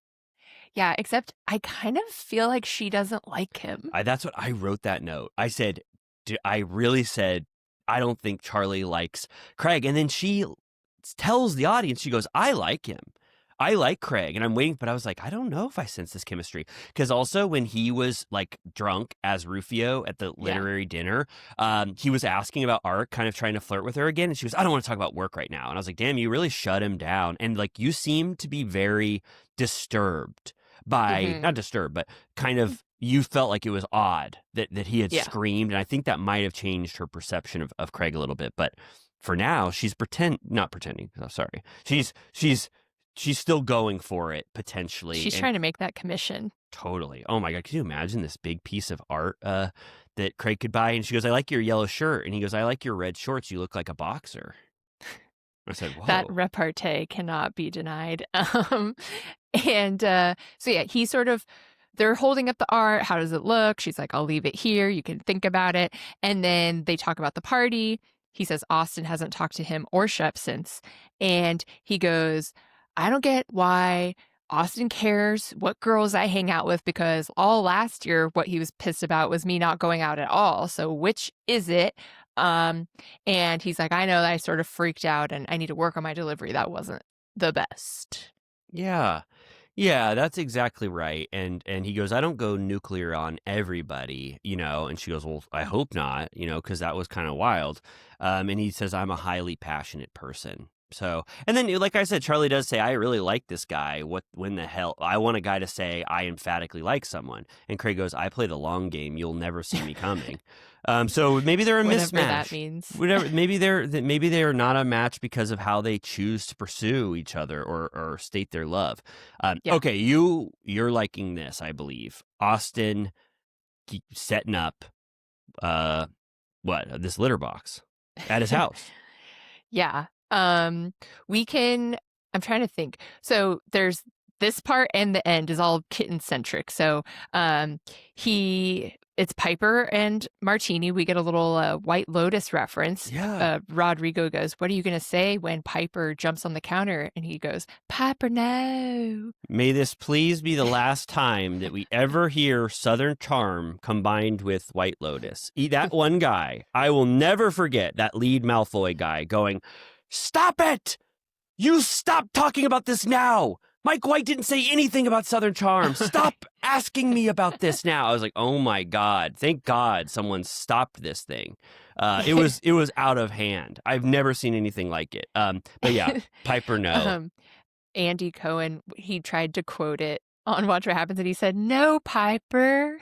Yeah, except I kind of feel like she doesn't like him. That's what I wrote that note. I said, I really said, I don't think Charlie likes Craig. And then she tells the audience, she goes, I like him. I like Craig. And I'm waiting, but I was like, I don't know if I sense this chemistry. Because also when he was like drunk as Rufio at the literary dinner, he was asking about art, kind of trying to flirt with her again. And she was, I don't want to talk about work right now. And I was like, damn, you really shut him down. And like, you seem to be very disturbed by, not disturbed, but kind of, you felt like it was odd that he had screamed. And I think that might have changed her perception of Craig a little bit. But for now, she's not pretending. Oh, sorry. She's still going for it, potentially. She's trying to make that commission. Totally. Oh, my God. Can you imagine this big piece of art that Craig could buy? And she goes, I like your yellow shirt. And he goes, I like your red shorts. You look like a boxer. I said, whoa. That repartee cannot be denied. So, yeah, he sort of, they're holding up the art. How does it look? She's like, I'll leave it here. You can think about it. And then they talk about the party. He says Austin hasn't talked to him or Shep since. And he goes, I don't get why Austin cares what girls I hang out with because all last year what he was pissed about was me not going out at all. So which is it? And he's like, I know that I sort of freaked out and I need to work on my delivery. That wasn't the best. Yeah. Yeah, that's exactly right. And he goes, I don't go nuclear on everybody, and she goes, well, I hope not, because that was kind of wild. And he says, I'm a highly passionate person. So, and then, like I said, Charlie does say, I really like this guy. When the hell? I want a guy to say, I emphatically like someone. And Craig goes, I play the long game. You'll never see me coming. So maybe they're a Whatever mismatch. that means. Whatever. Maybe they are not a match because of how they choose to pursue each other or state their love. Yeah. Okay, you're liking this, I believe. Austin setting up this litter box at his house. Yeah. I'm trying to think. So there's this part and the end is all kitten centric. So it's Piper and Martini. We get a little White Lotus reference. Yeah. Rodrigo goes, what are you going to say when Piper jumps on the counter? And he goes, Piper, no. May this please be the last time that we ever hear Southern Charm combined with White Lotus. That one guy, I will never forget that lead Malfoy guy going, stop it! You stop talking about this now! Mike White didn't say anything about Southern Charm. Stop asking me about this now. I was like, oh my God. Thank God someone stopped this thing. It was out of hand. I've never seen anything like it. But yeah, Piper, no. Andy Cohen, he tried to quote it on Watch What Happens and he said, no, Piper.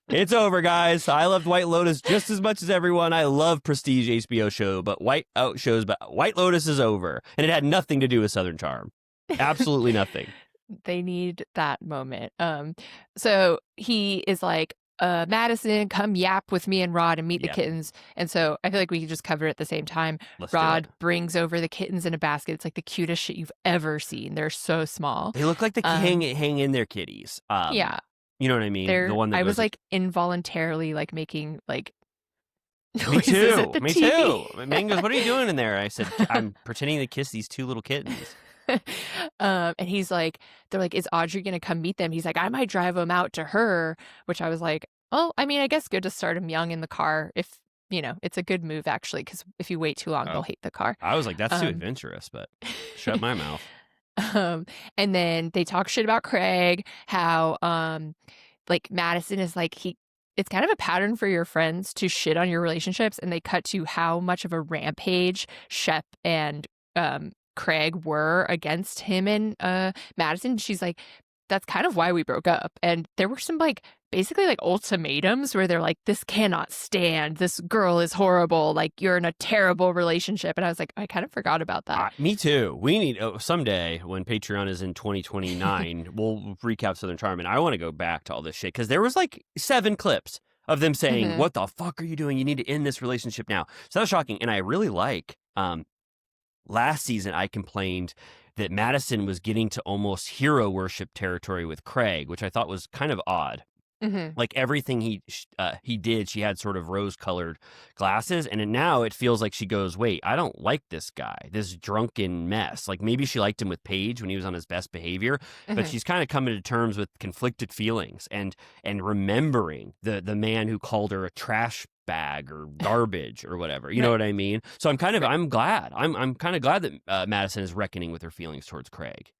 It's over, guys. I loved White Lotus just as much as everyone. I love prestige HBO shows, but White Lotus is over. And it had nothing to do with Southern Charm. Absolutely nothing. They need that moment. So he is like, Madison, come yap with me and Rod and meet the kittens. And so I feel like we can just cover it at the same time. Rod brings over the kittens in a basket. It's like the cutest shit you've ever seen. They're so small. They look like they hang in their kitties. Yeah. You know what I mean? The one that I was like involuntarily like making like me too. at the Me TV. too. Megan goes, what are you doing in there? I said, I'm pretending to kiss these two little kittens. And he's like, they're like, is Audrey gonna come meet them? He's like, I might drive them out to her, which I was like, oh, I mean, I guess good to start them young in the car. If it's a good move actually, because if you wait too long, they'll hate the car. I was like, that's too adventurous, but shut my mouth. And then they talk shit about Craig, how like Madison is like it's kind of a pattern for your friends to shit on your relationships, and they cut to how much of a rampage Shep and Craig were against him and Madison. She's like, that's kind of why we broke up. And there were some like basically like ultimatums where they're like, this cannot stand, this girl is horrible, like you're in a terrible relationship. And I was like, I kind of forgot about that. Me too. We need someday when Patreon is in 2029 we'll recap Southern Charm, and I want to go back to all this shit because there was like 7 clips of them saying, what the fuck are you doing? You need to end this relationship now. So that was shocking. And I really like last season I complained that Madison was getting to almost hero worship territory with Craig, which I thought was kind of odd. Like everything he did, she had sort of rose-colored glasses, and now it feels like she goes, wait, I don't like this guy, this drunken mess. Like maybe she liked him with Paige when he was on his best behavior, but she's kind of coming to terms with conflicted feelings and remembering the man who called her a trash bag or garbage or whatever. You know what I mean? So I'm glad. I'm kind of glad that Madison is reckoning with her feelings towards Craig.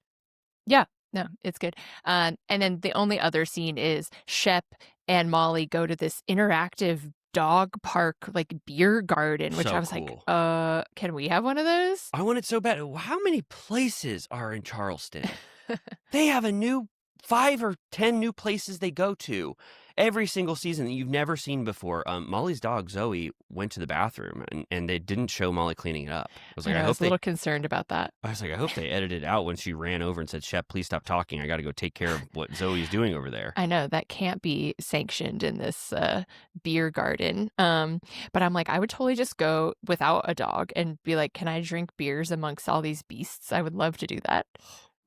Yeah. No, it's good. And then the only other scene is Shep and Molly go to this interactive dog park, like beer garden, which I was cool. Like, can we have one of those? I want it so bad. How many places are in Charleston? They have 5 or 10 new places they go to every single season that you've never seen before. Molly's dog Zoe went to the bathroom and they didn't show Molly cleaning it up. I was like, I was a little concerned about that. I was like, I hope they edited it out when she ran over and said, Shep, please stop talking. I got to go take care of what Zoe's doing over there. I know that can't be sanctioned in this beer garden. But I'm like, I would totally just go without a dog and be like, can I drink beers amongst all these beasts? I would love to do that.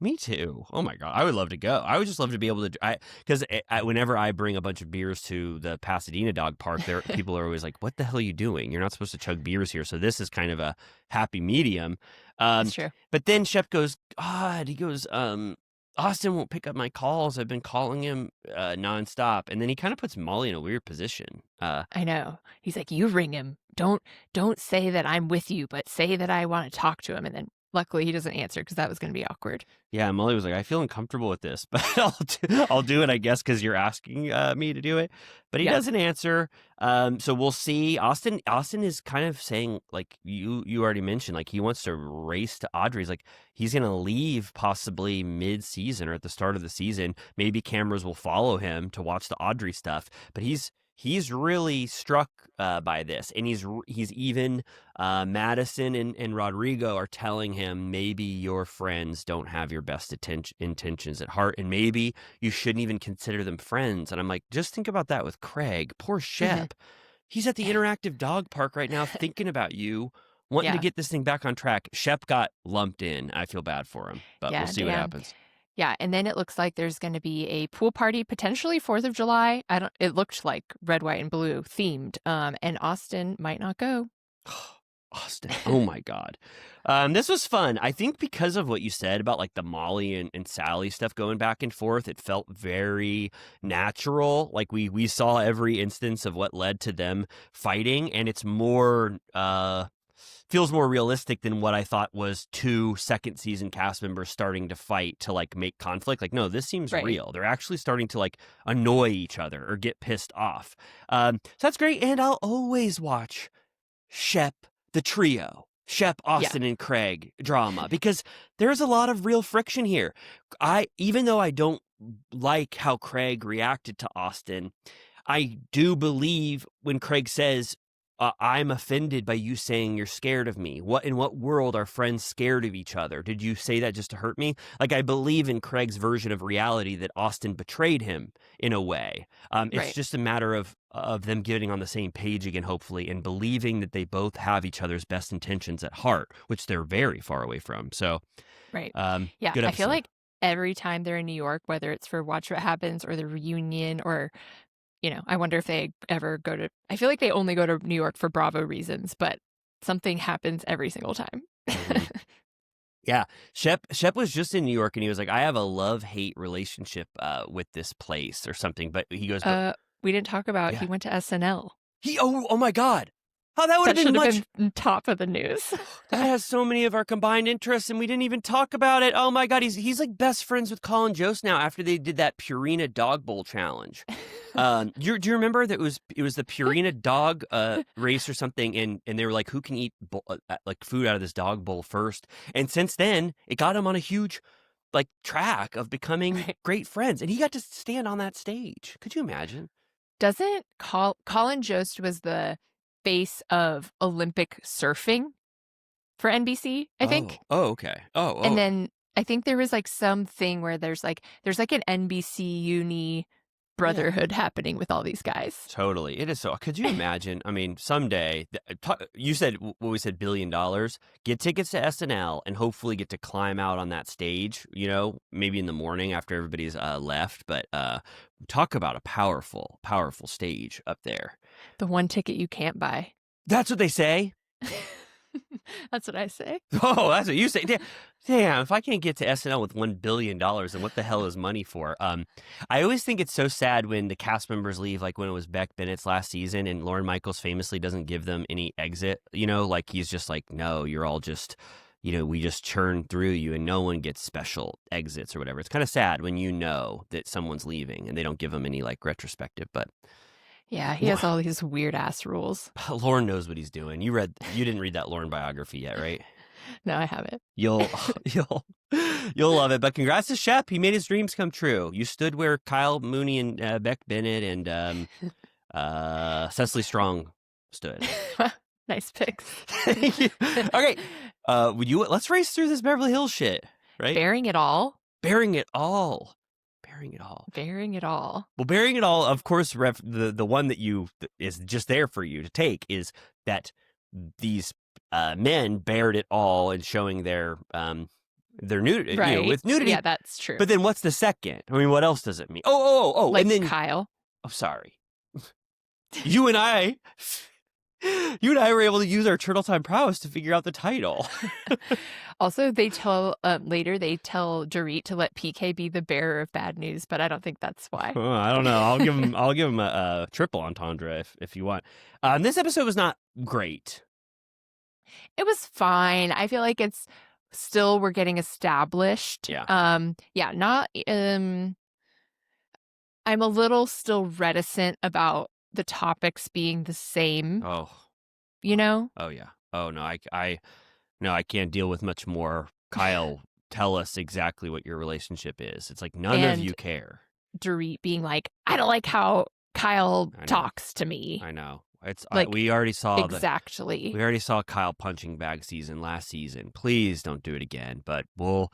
Me too. Oh my God. I would love to go. I would just love to be able to, because whenever I bring a bunch of beers to the Pasadena dog park, people are always like, what the hell are you doing? You're not supposed to chug beers here. So this is kind of a happy medium. That's true. But then Shep goes, God, he goes, Austin won't pick up my calls. I've been calling him nonstop. And then he kind of puts Molly in a weird position. I know. He's like, you ring him. Don't say that I'm with you, but say that I want to talk to him. And then luckily he doesn't answer because that was going to be awkward. Yeah, Molly was like, I feel uncomfortable with this, but I'll do it, I guess, because you're asking me to do it. But he doesn't answer. So we'll see. Austin is kind of saying, like you already mentioned, like he wants to race to Audrey's. Like he's going to leave possibly mid-season or at the start of the season. Maybe cameras will follow him to watch the Audrey stuff. But he's really struck by this, and he's even Madison and Rodrigo are telling him maybe your friends don't have your best intentions at heart, and maybe you shouldn't even consider them friends. And I'm like, just think about that with Craig. Poor Shep. He's at the interactive dog park right now thinking about you, wanting to get this thing back on track. Shep got lumped in. I feel bad for him, but we'll see what happens. Yeah, and then it looks like there's going to be a pool party, potentially 4th of July. It looked like red, white, and blue themed, and Austin might not go. Austin, oh my God. This was fun. I think because of what you said about like the Molly and Sally stuff going back and forth, it felt very natural. Like we saw every instance of what led to them fighting, and it's more feels more realistic than what I thought was 2 second season cast members starting to fight to like make conflict. Like, no, this seems real. They're actually starting to like annoy each other or get pissed off. So that's great. And I'll always watch Shep, the trio, Shep, Austin, and Craig drama, because there's a lot of real friction here. Even though I don't like how Craig reacted to Austin, I do believe when Craig says, I'm offended by you saying you're scared of me. In what world are friends scared of each other? Did you say that just to hurt me? Like, I believe in Craig's version of reality that Austin betrayed him in a way. It's just a matter of them getting on the same page again, hopefully, and believing that they both have each other's best intentions at heart, which they're very far away from. So, good episode. I feel like every time they're in New York, whether it's for Watch What Happens or the reunion or I wonder if they ever go to, I feel like they only go to New York for Bravo reasons, but something happens every single time. Yeah. Shep was just in New York and he was like, I have a love-hate relationship with this place or something. But he goes, we didn't talk about, he went to SNL. Oh my God. Oh, that would have been top of the news. That has so many of our combined interests, and we didn't even talk about it. Oh my God, he's like best friends with Colin Jost now after they did that Purina Dog Bowl challenge. Do you remember that it was the Purina Dog race or something, and they were like, who can eat like food out of this dog bowl first? And since then, it got him on a huge like track of becoming great friends, and he got to stand on that stage. Could you imagine? Doesn't Colin Jost was the face of Olympic surfing for NBC, I think. Oh, okay. Oh. And then I think there was like something where there's like an NBC uni brotherhood happening with all these guys. Totally. It is so. Could you imagine? I mean, someday, you said, what we said, $1 billion, get tickets to SNL and hopefully get to climb out on that stage, maybe in the morning after everybody's left. But talk about a powerful, powerful stage up there. The one ticket you can't buy. That's what they say? That's what I say. Oh, that's what you say. Damn, if I can't get to SNL with $1 billion, then what the hell is money for? I always think it's so sad when the cast members leave, like when it was Beck Bennett's last season and Lorne Michaels famously doesn't give them any exit, like he's just like, no, you're all just, we just churn through you and no one gets special exits or whatever. It's kind of sad when you know that someone's leaving and they don't give them any like retrospective, but... Yeah, he has all these weird ass rules. Lorne knows what he's doing. You didn't read that Lorne biography yet, right? No, I haven't. You'll love it. But congrats to Shep. He made his dreams come true. You stood where Kyle Mooney and Beck Bennett and Cecily Strong stood. Nice picks. Thank you. Okay. Let's race through this Beverly Hills shit, right? Bearing it all. Bearing it all. Well, bearing it all, of course, the one that is just there for you to take is that these men bared it all and showing their nudity, with nudity. Yeah, that's true. But then what's the second? I mean, what else does it mean? Oh, like and then Kyle. Oh, sorry. You and I were able to use our turtle time prowess to figure out the title. Also, they tell Dorit to let PK be the bearer of bad news, but I don't think that's why. Oh, I don't know. I'll give him a triple entendre if you want. This episode was not great. It was fine. I feel like it's still we're getting established. Yeah. Not I'm a little still reticent about the topics being the same, Oh. you know? Oh yeah. Oh no, no, I can't deal with much more. Kyle, tell us exactly what your relationship is. It's like none of And you care. Dorit being like, I don't like how Kyle I know. talks to me. I know. Like, we already saw exactly. we already saw Kyle punching bag season last season. Please don't do it again. But we'll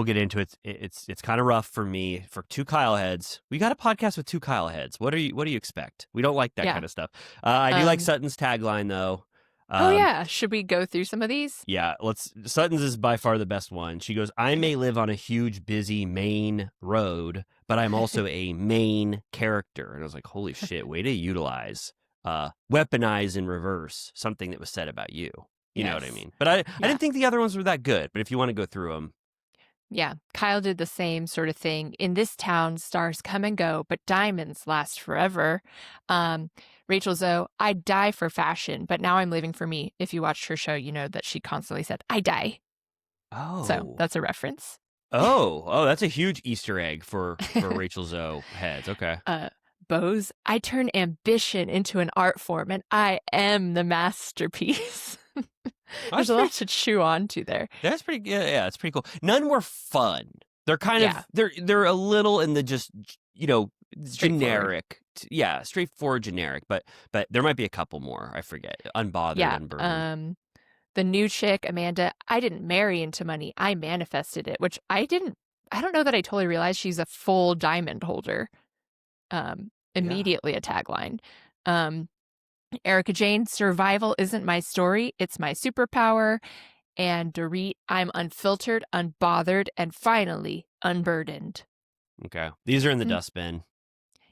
get into it. It's kind of rough for me for two Kyle heads. We got a podcast with two Kyle heads. What do you expect? We don't like that Yeah. kind of stuff. I do like Sutton's tagline though. Oh yeah, should we go through some of these? Yeah, Sutton's is by far the best one. She goes, I may live on a huge, busy main road, but I'm also a main character. And I was like, holy shit, way to utilize, weaponize in reverse something that was said about you. You know what I mean? But I didn't think the other ones were that good. But if you want to go through them. Yeah, Kyle did the same sort of thing. In this town, stars come and go, but diamonds last forever. Rachel Zoe, I'd die for fashion, but now I'm living for me. If you watched her show, you know that she constantly said, I die. Oh. So that's a reference. Oh, that's a huge Easter egg for Rachel Zoe heads. Okay. Bose, I turn ambition into an art form, and I am the masterpiece. There's a lot to chew on to there. That's pretty. Yeah, it's pretty cool. None were fun. They're kind of they're a little in the just generic. Yeah, straightforward generic. But there might be a couple more. I forget. Unbothered, unburdened. The new chick, Amanda, I didn't marry into money. I manifested it, which I don't know that I totally realized she's a full diamond holder. Immediately a tagline. Erica Jane, survival isn't my story, it's my superpower. And Dorit, I'm unfiltered, unbothered, and finally unburdened. Okay. These are in the dustbin.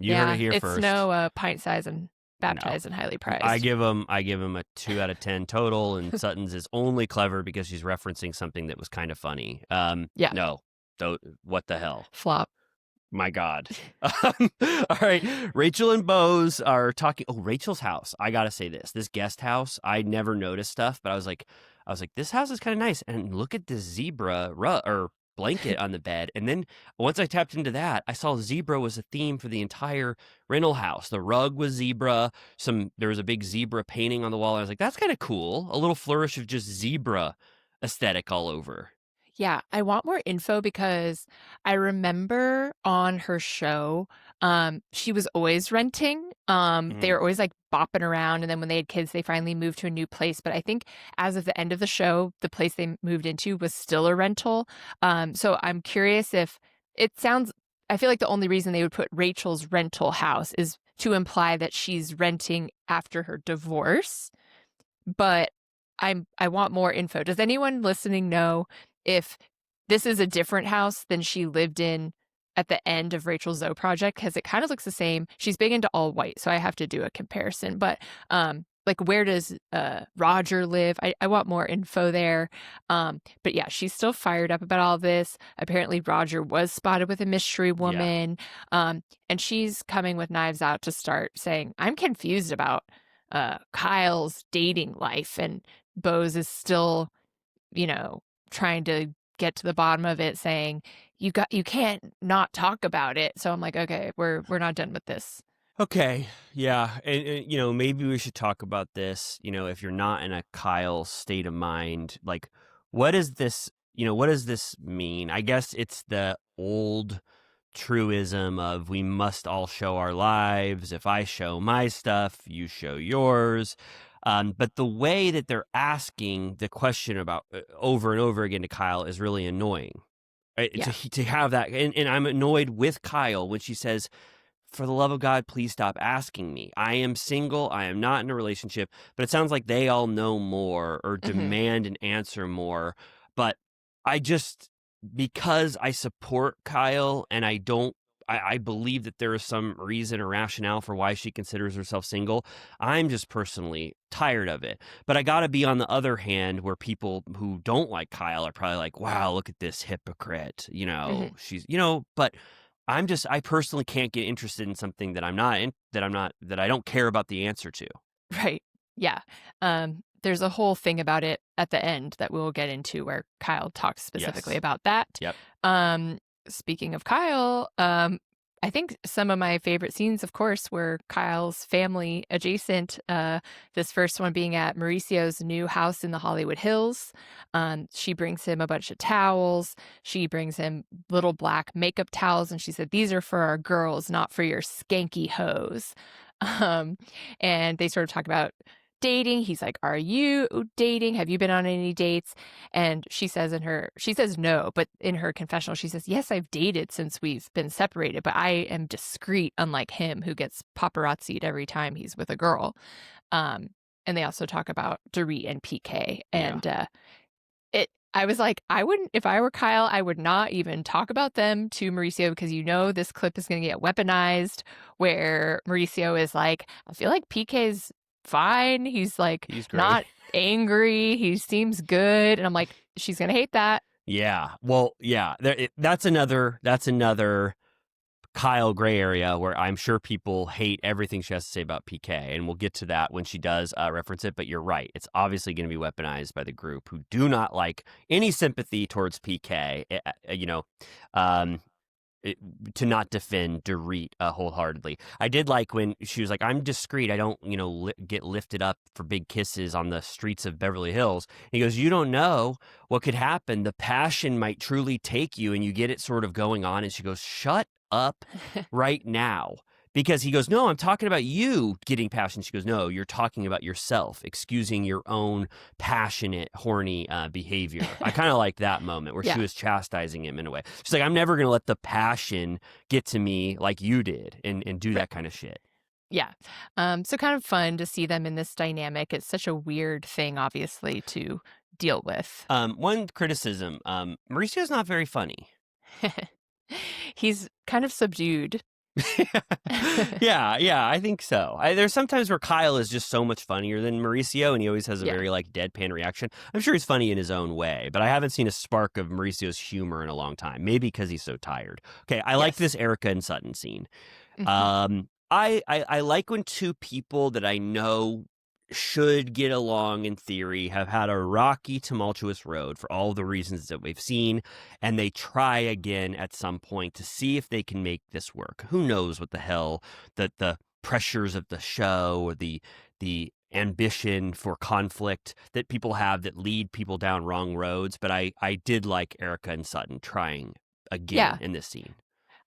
You heard it here first. It's no pint size and baptized and highly prized. I give them a 2 out of 10 total, and Sutton's is only clever because she's referencing something that was kind of funny. No. What the hell? Flop. My God. All right. Rachel and Bose are talking. Oh, Rachel's house. I got to say this guest house, I never noticed stuff, but I was like, this house is kind of nice. And look at this zebra or blanket on the bed. And then once I tapped into that, I saw zebra was a theme for the entire rental house. The rug was zebra. There was a big zebra painting on the wall. I was like, that's kind of cool. A little flourish of just zebra aesthetic all over. Yeah, I want more info because I remember on her show, she was always renting. They were always like bopping around. And then when they had kids, they finally moved to a new place. But I think as of the end of the show, the place they moved into was still a rental. So I'm curious if I feel like the only reason they would put Rachel's rental house is to imply that she's renting after her divorce. But I want more info. Does anyone listening know if this is a different house than she lived in at the end of Rachel Zoe project? Because it kind of looks the same. She's big into all white, so I have to do a comparison. But where does Roger live? I want more info there. But yeah, she's still fired up about all this. Apparently Roger was spotted with a mystery woman. Yeah. And she's coming with knives out to start saying, I'm confused about Kyle's dating life. And Bose is still, trying to get to the bottom of it, saying you can't not talk about it. So I'm like, okay, we're not done with this. Okay, yeah, and maybe we should talk about this. If you're not in a Kyle state of mind, like, what is this? What does this mean? I guess it's the old truism of we must all show our lives. If I show my stuff, you show yours. But the way that they're asking the question about over and over again to Kyle is really annoying. Right? Yeah. To have that, and I'm annoyed with Kyle when she says, for the love of God, please stop asking me. I am single. I am not in a relationship. But it sounds like they all know more or demand an answer more. But because I support Kyle and I believe that there is some reason or rationale for why she considers herself single. I'm just personally tired of it. But I got to be on the other hand where people who don't like Kyle are probably like, wow, look at this hypocrite. She's, but I personally can't get interested in something that I don't care about the answer to. Right. Yeah. there's a whole thing about it at the end that we'll get into where Kyle talks specifically about that. Yep. Speaking of Kyle, I think some of my favorite scenes, of course, were Kyle's family adjacent. This first one being at Mauricio's new house in the Hollywood Hills. She brings him a bunch of towels. She brings him little black makeup towels, and she said, "These are for our girls, not for your skanky hoes." And they sort of talk about dating. He's like, "Are you dating? Have you been on any dates?" And she says no, but in her confessional, she says, "Yes, I've dated since we've been separated, but I am discreet, unlike him, who gets paparazzi'd every time he's with a girl." And they also talk about Dorit and PK. And I was like, I wouldn't, if I were Kyle, I would not even talk about them to Mauricio, because this clip is going to get weaponized, where Mauricio is like, "I feel like PK's fine. He's like not angry. He seems good." And I'm like, she's gonna hate that. Yeah. Well, yeah. That's another Kyle gray area where I'm sure people hate everything she has to say about PK, and we'll get to that when she does reference it. But you're right; it's obviously going to be weaponized by the group who do not like any sympathy towards PK. To not defend Dorit wholeheartedly. I did like when she was like, "I'm discreet. I don't, get lifted up for big kisses on the streets of Beverly Hills." And he goes, "You don't know what could happen. The passion might truly take you, and you get it sort of going on." And she goes, "Shut up right now." Because he goes, "No, I'm talking about you getting passion." She goes, "No, you're talking about yourself, excusing your own passionate, horny behavior." I kind of like that moment where she was chastising him in a way. She's like, "I'm never going to let the passion get to me like you did and do that kind of shit." Yeah. So kind of fun to see them in this dynamic. It's such a weird thing, obviously, to deal with. One criticism, Mauricio's not very funny. He's kind of subdued. yeah, I think so. There's sometimes where Kyle is just so much funnier than Mauricio, and he always has a very deadpan reaction. I'm sure he's funny in his own way, but I haven't seen a spark of Mauricio's humor in a long time. Maybe because he's so tired. Okay, I like this Erica and Sutton scene. Mm-hmm. I like when two people that I know should get along in theory have had a rocky, tumultuous road for all the reasons that we've seen, and they try again at some point to see if they can make this work. Who knows what the hell that the pressures of the show or the ambition for conflict that people have that lead people down wrong roads, but I did like Erica and Sutton trying again in this scene.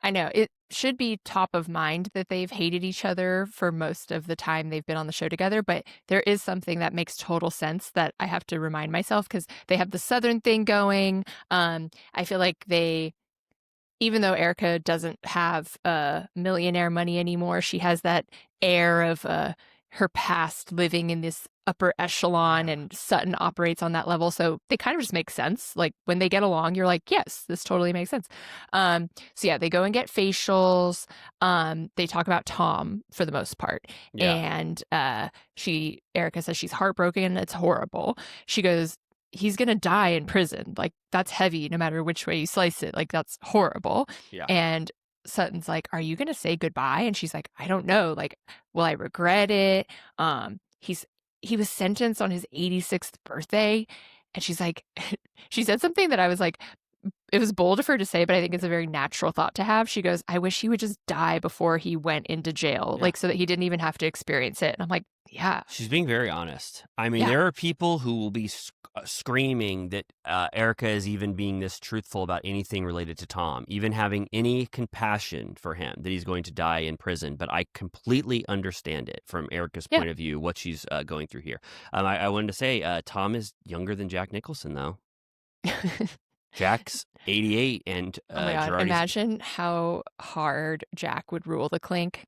I know. It should be top of mind that they've hated each other for most of the time they've been on the show together, but there is something that makes total sense that I have to remind myself, because they have the Southern thing going. I feel like even though Erica doesn't have millionaire money anymore, she has that air of her past living in this upper echelon, and Sutton operates on that level. So they kind of just make sense. Like when they get along, you're like, yes, this totally makes sense. So yeah, they go and get facials. They talk about Tom for the most part. Yeah. And Erica says she's heartbroken. It's horrible. She goes, "He's going to die in prison. Like, that's heavy no matter which way you slice it. Like, that's horrible." Yeah. And Sutton's like, "Are you going to say goodbye?" And she's like, "I don't know. Like, will I regret it?" He was sentenced on his 86th birthday. And she's like, she said something that I was like, it was bold of her to say, but I think it's a very natural thought to have. She goes, "I wish he would just die before he went into jail, like so that he didn't even have to experience it." And I'm like, yeah. She's being very honest. I mean, there are people who will be screaming that Erica is even being this truthful about anything related to Tom, even having any compassion for him, that he's going to die in prison. But I completely understand it from Erica's point of view, what she's going through here. I wanted to say Tom is younger than Jack Nicholson, though. Jack's 88, and oh my God, imagine how hard Jack would rule the clink.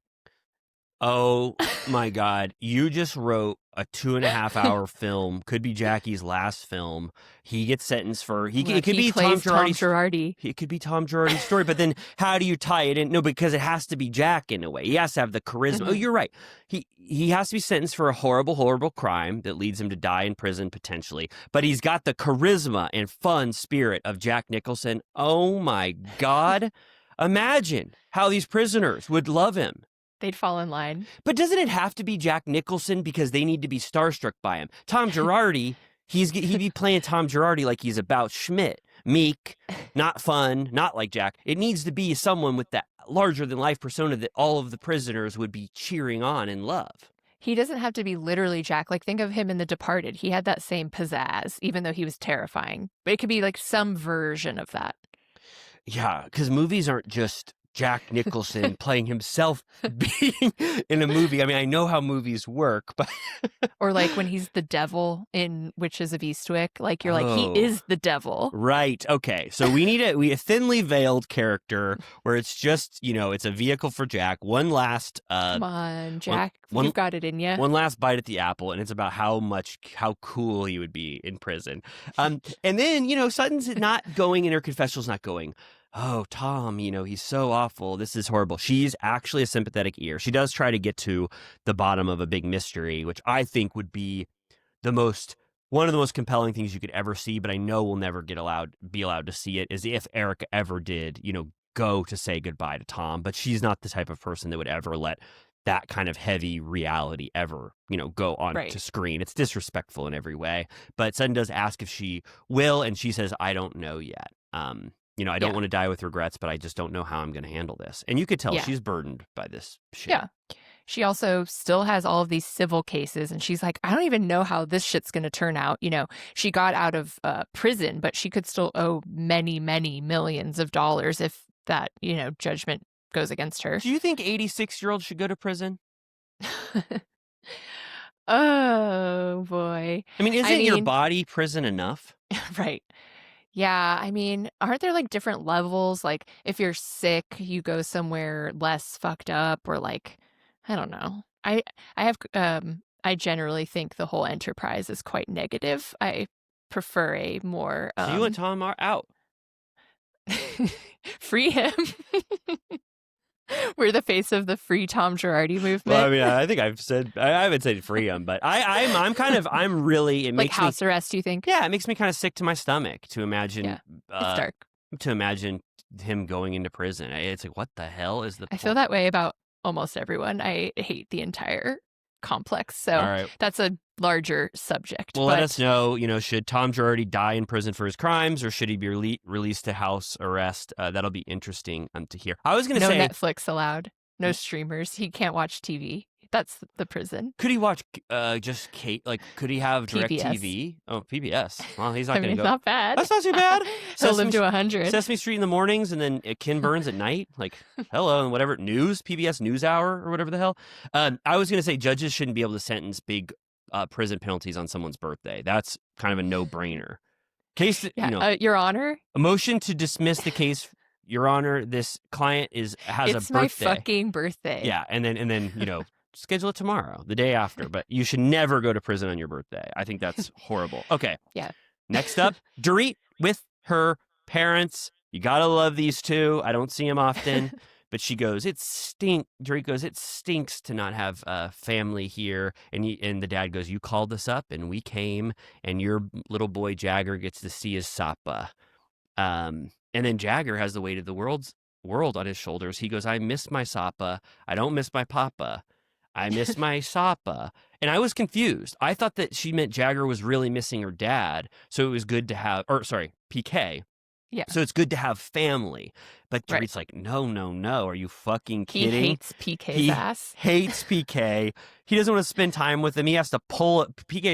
Oh my God. You just wrote a 2.5-hour film. Could be Jackie's last film. He gets sentenced for it could be Tom Girardi. It could be Tom Girardi's story, but then how do you tie it in? No, because it has to be Jack in a way. He has to have the charisma. Mm-hmm. Oh, you're right. He has to be sentenced for a horrible, horrible crime that leads him to die in prison potentially. But he's got the charisma and fun spirit of Jack Nicholson. Oh my God. Imagine how these prisoners would love him. They'd fall in line. But doesn't it have to be Jack Nicholson because they need to be starstruck by him? Tom Girardi, he'd be playing Tom Girardi like he's about Schmidt. Meek, not fun, not like Jack. It needs to be someone with that larger-than-life persona that all of the prisoners would be cheering on and love. He doesn't have to be literally Jack. Like, think of him in The Departed. He had that same pizzazz, even though he was terrifying. But it could be like some version of that. Yeah, because movies aren't just Jack Nicholson playing himself being in a movie. I mean, I know how movies work, but or like when he's the devil in Witches of Eastwick, like you're like, he is the devil. Right. Okay. So we need a thinly veiled character where it's just, it's a vehicle for Jack. One last come on, Jack, you've got it in you. One last bite at the apple, and it's about how cool he would be in prison. And then, Sutton's not going in her confessional's not going, oh, Tom, he's so awful. This is horrible. She's actually a sympathetic ear. She does try to get to the bottom of a big mystery, which I think would be one of the most compelling things you could ever see, but I know we'll never be allowed to see it, is if Erica ever did, go to say goodbye to Tom. But she's not the type of person that would ever let that kind of heavy reality ever, go on to screen. It's disrespectful in every way. But Sutton does ask if she will, and she says, I don't know yet. I don't want to die with regrets, but I just don't know how I'm going to handle this. And you could tell she's burdened by this shit. Yeah. She also still has all of these civil cases, and she's like, I don't even know how this shit's going to turn out. She got out of prison, but she could still owe many, many millions of dollars if that, judgment goes against her. Do you think 86-year-olds should go to prison? Oh, boy. I mean, isn't your body prison enough? Right. Yeah, I mean, aren't there like different levels? Like if you're sick, you go somewhere less fucked up, or like, I don't know. I generally think the whole enterprise is quite negative. I prefer a more So you and Tom are out. Free him. We're the face of the free Tom Girardi movement. Well, I mean, I think I haven't said free him, but I'm really, it like makes house arrest, you think? Yeah, it makes me kind of sick to my stomach to imagine. Yeah, it's dark. To imagine him going into prison. It's like, what the hell is the point? I feel that way about almost everyone. I hate the entire complex. So that's a larger subject. Well, let us know, should Tom Girardi die in prison for his crimes, or should he be released to house arrest? That'll be interesting to hear. I was going to say... No Netflix allowed. No streamers. He can't watch TV. That's the prison. Could he watch just Kate? Like, could he have DirecTV? Oh, PBS. Well, he's not going to go. It's not bad. That's not too bad. He'll live to 100. Sesame Street in the mornings, and then Ken Burns at night. Like, hello, and whatever. PBS NewsHour, or whatever the hell. I was going to say judges shouldn't be able to sentence big prison penalties on someone's birthday. That's kind of a no-brainer. Your Honor? A motion to dismiss the case. Your Honor, this client has a birthday. It's my fucking birthday. Yeah, and then schedule it tomorrow, the day after. But you should never go to prison on your birthday. I think that's horrible. Okay. Yeah. Next up, Dorit with her parents. You gotta love these two. I don't see them often. But she goes, Dorit goes, it stinks to not have family here. And the dad goes, you called us up and we came, and your little boy Jagger gets to see his Sapa. And then Jagger has the weight of the world on his shoulders. He goes, I miss my Sapa. I don't miss my papa. I miss my Sapa. And I was confused. I thought that she meant Jagger was really missing her dad. So it was good to have, PK. Yeah. So it's good to have family. But Dorit's like, no. Are you fucking kidding? He hates PK's ass. Hates PK. He doesn't want to spend time with him. PK has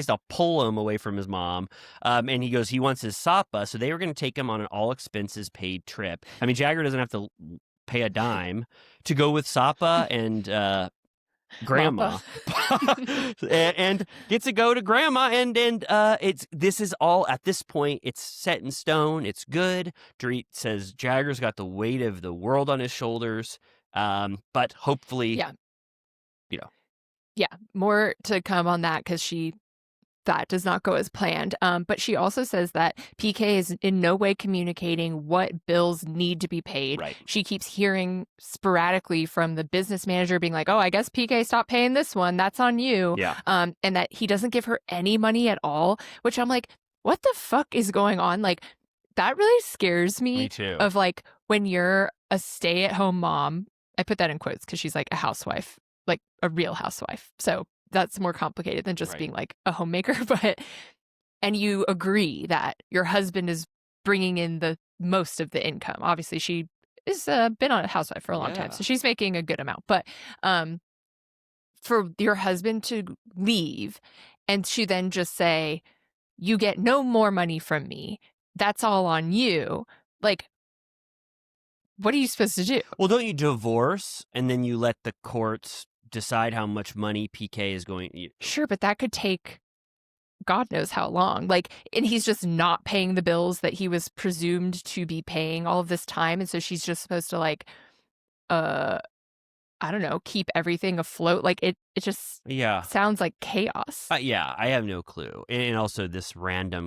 to pull him away from his mom. And he goes, he wants his Sapa. So they were going to take him on an all expenses paid trip. I mean, Jagger doesn't have to pay a dime to go with Sapa and grandma and gets to go to grandma, and this is all at this point, it's set in stone. It's good. Dorit says Jagger's got the weight of the world on his shoulders, but hopefully more to come on that, because that does not go as planned. But she also says that PK is in no way communicating what bills need to be paid. Right. She keeps hearing sporadically from the business manager being like, oh, I guess PK stopped paying this one. That's on you. Yeah. And that he doesn't give her any money at all, which I'm like, what the fuck is going on? Like, that really scares me. Me too. Of like, when you're a stay-at-home mom I put that in quotes because she's like a housewife, like a real housewife. So that's more complicated than just Right. being like a homemaker. And you agree that your husband is bringing in the most of the income. Obviously, she has been on a housewife for a long time, so she's making a good amount. But for your husband to leave and she then just say, you get no more money from me, that's all on you. Like, what are you supposed to do? Well, don't you divorce and then you let the courts decide how much money PK is going? Sure, but that could take God knows how long. Like, and he's just not paying the bills that he was presumed to be paying all of this time. And so she's just supposed to like, I don't know, keep everything afloat. Like it just sounds like chaos. Yeah, I have no clue. And also this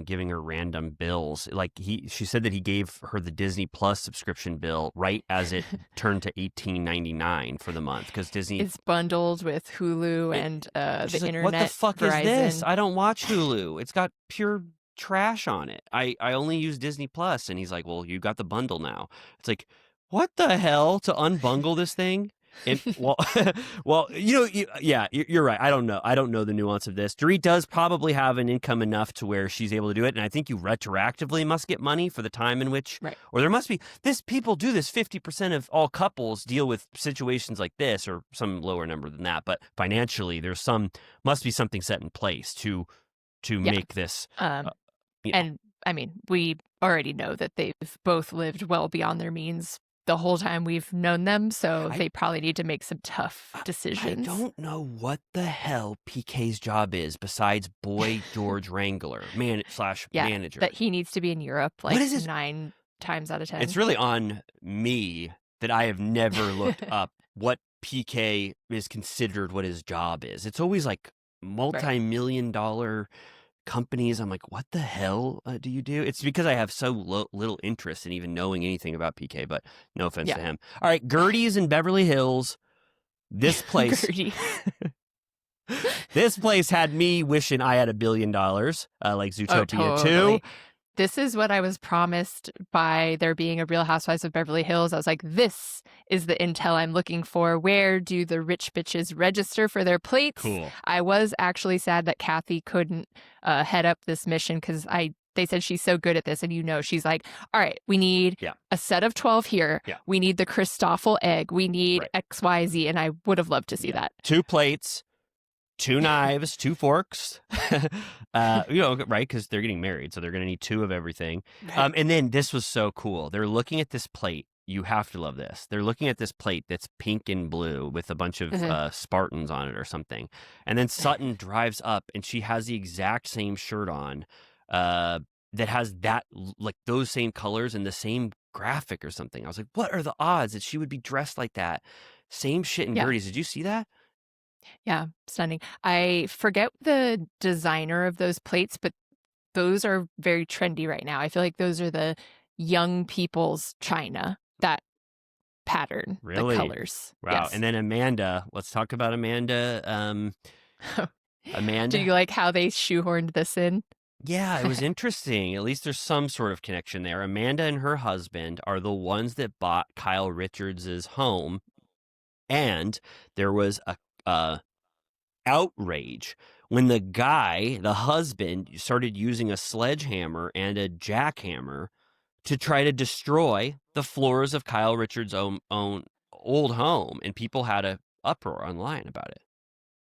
giving her random bills. Like she said that he gave her the Disney Plus subscription bill right as it turned to $18.99 for the month because Disney it's bundled with Hulu and the internet. What the fuck Verizon. is this? I don't watch Hulu. It's got pure trash on it. I only use Disney Plus. And he's like, well, you got the bundle now. It's like, what the hell to unbundle this thing? And well, you're right. I don't know. I don't know the nuance of this. Dorit does probably have an income enough to where she's able to do it, and I think you retroactively must get money for the time in which, right. Or there must be people do this. 50% of all couples deal with situations like this, or some lower number than that. But financially, must be something set in place to make this. And I mean, we already know that they've both lived well beyond their means the whole time we've known them, so they probably need to make some tough decisions. I don't know what the hell PK's job is besides boy George Wrangler, manager. That he needs to be in Europe like 9 times out of 10. It's really on me that I have never looked up what PK is considered what his job is. It's always like multi-million-dollar companies. I'm like, what the hell do you do? It's because I have so little interest in even knowing anything about PK, but no offense to him. All right, Girardi's in Beverly Hills. This place this place had me wishing I had $1 billion, like Zootopia 2. This is what I was promised by there being a Real Housewives of Beverly Hills. I was like, this is the intel I'm looking for. Where do the rich bitches register for their plates? Cool. I was actually sad that Kathy couldn't head up this mission because they said she's so good at this. And she's like, all right, we need a set of 12 here. Yeah. We need the Christoffel egg. We need XYZ. And I would have loved to see that. 2 plates. 2 knives, 2 forks, right? Because they're getting married, so they're going to need 2 of everything. And then this was so cool. They're looking at this plate. You have to love this. They're looking at this plate that's pink and blue with a bunch of Spartans on it or something. And then Sutton drives up, and she has the exact same shirt on that has those same colors and the same graphic or something. I was like, what are the odds that she would be dressed like that? Same shit in Girardi's. Did you see that? Yeah, stunning. I forget the designer of those plates, but those are very trendy right now. I feel like those are the young people's china, that pattern, really? The colors. Wow. Yes. And then Amanda, let's talk about Amanda. Amanda. Do you like how they shoehorned this in? Yeah, it was interesting. At least there's some sort of connection there. Amanda and her husband are the ones that bought Kyle Richards's home, and there was a outrage when the husband, started using a sledgehammer and a jackhammer to try to destroy the floors of Kyle Richards' own old home, and people had an uproar online about it.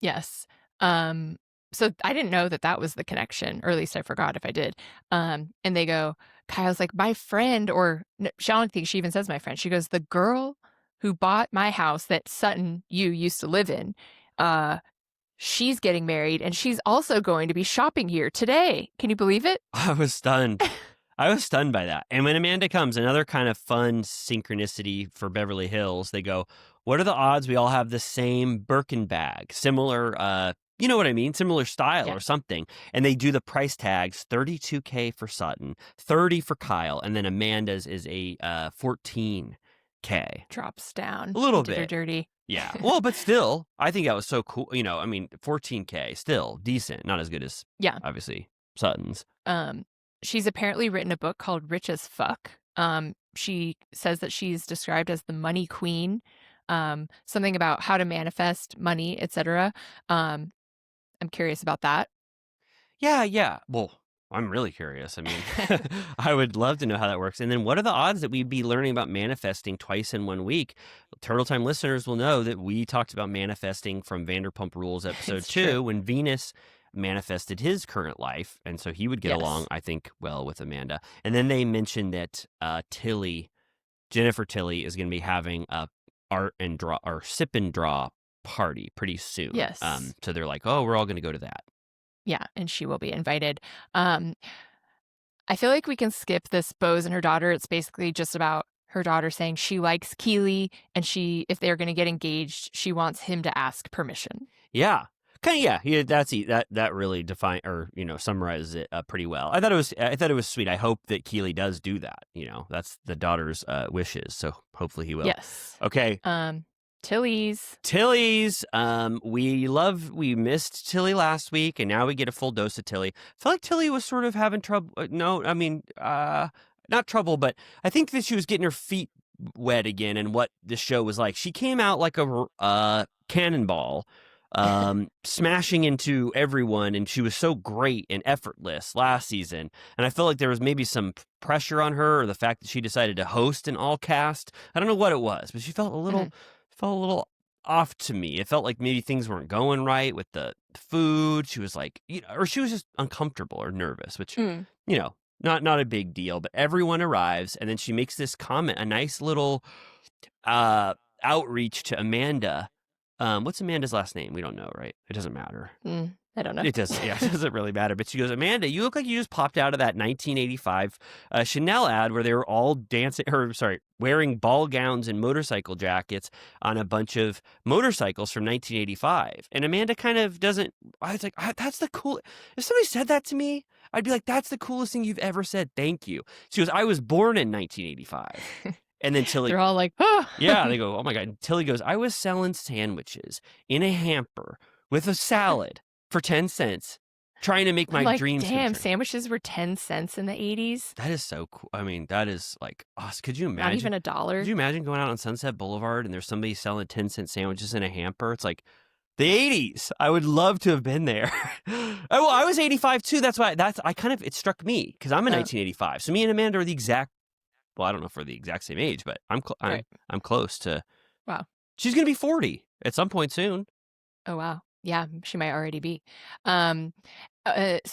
Yes. So I didn't know that was the connection, or at least I forgot if I did. And they go, Kyle's like, my friend, or she, I don't think she even says my friend. She goes, the girl who bought my house that Sutton, you used to live in, she's getting married, and she's also going to be shopping here today. Can you believe it? I was stunned. I was stunned by that. And when Amanda comes, another kind of fun synchronicity for Beverly Hills, they go, what are the odds we all have the same Birkin bag? Similar, you know what I mean? Similar style or something. And they do the price tags, $32K for Sutton, $30 for Kyle, and then Amanda's is a $14K. Drops down. A little bit. bit. Dirty. Yeah. Well, but still, I think that was so cool. I mean, $14K, still decent. Not as good as, obviously, Sutton's. She's apparently written a book called Rich as Fuck. She says that she's described as the money queen. something about how to manifest money, etc. I'm curious about that. Yeah. Well, I'm really curious. I mean, I would love to know how that works. And then what are the odds that we'd be learning about manifesting twice in 1 week? Turtle Time listeners will know that we talked about manifesting from Vanderpump Rules episode It's 2 true. when Venus manifested his current life. And so he would get Yes. along, I think, well with Amanda. And then they mentioned that Jennifer Tilly is going to be having a art and draw or sip and draw party pretty soon. Yes. So they're like, oh, we're all going to go to that. Yeah, and she will be invited. I feel like we can skip this Bose and her daughter. It's basically just about her daughter saying she likes Keeley, and if they're going to get engaged, she wants him to ask permission. Yeah. Yeah, that really summarizes it pretty well. I thought it was sweet. I hope that Keeley does do that. That's the daughter's wishes. So hopefully he will. Yes. Okay. Tilly's. We missed Tilly last week, and now we get a full dose of Tilly. I feel like Tilly was sort of having trouble. No, I mean, not trouble, but I think that she was getting her feet wet again. And what the show was like, she came out like a cannonball. Smashing into everyone, and she was so great and effortless last season. And I felt like there was maybe some pressure on her, or the fact that she decided to host an all cast. I don't know what it was, but she felt a little off to me. It felt like maybe things weren't going right with the food. She was like, or she was just uncomfortable or nervous, which not a big deal. But everyone arrives, and then she makes this comment, a nice little outreach to Amanda. What's Amanda's last name? We don't know, right? It doesn't matter. I don't know. It doesn't really matter. But she goes, Amanda, you look like you just popped out of that 1985 Chanel ad where they were all wearing ball gowns and motorcycle jackets on a bunch of motorcycles from 1985. And Amanda kind of doesn't. I was like, that's the cool. If somebody said that to me, I'd be like, that's the coolest thing you've ever said. Thank you. She goes, I was born in 1985. And then Tilly, they're all like, oh. Yeah, they go, oh my God. And Tilly goes, I was selling sandwiches in a hamper with a salad for 10 cents, trying to make my dreams come Damn, true. sandwiches were 10 cents in the 80s. That is so cool. I mean, that is like, could you imagine? Not even $1. Could you imagine going out on Sunset Boulevard and there's somebody selling 10-cent sandwiches in a hamper? It's like the 80s. I would love to have been there. Well, I was 85 too. That's why it struck me because I'm in 1985. So me and Amanda are the exact. Well, I don't know if we're the exact same age, but I'm close to. Wow. She's going to be 40 at some point soon. Oh, wow. Yeah, she might already be. So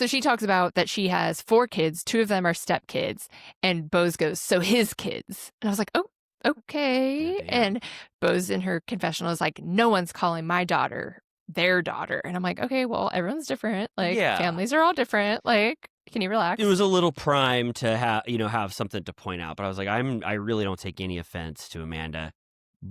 she talks about that she has 4 kids. 2 of them are stepkids. And Bose goes, so his kids. And I was like, oh, okay. Yeah, and Bose in her confessional is like, no one's calling my daughter their daughter. And I'm like, okay, well, everyone's different. Like, families are all different. Like, can you relax? It was a little prime to have something to point out, but I was like, I really don't take any offense to Amanda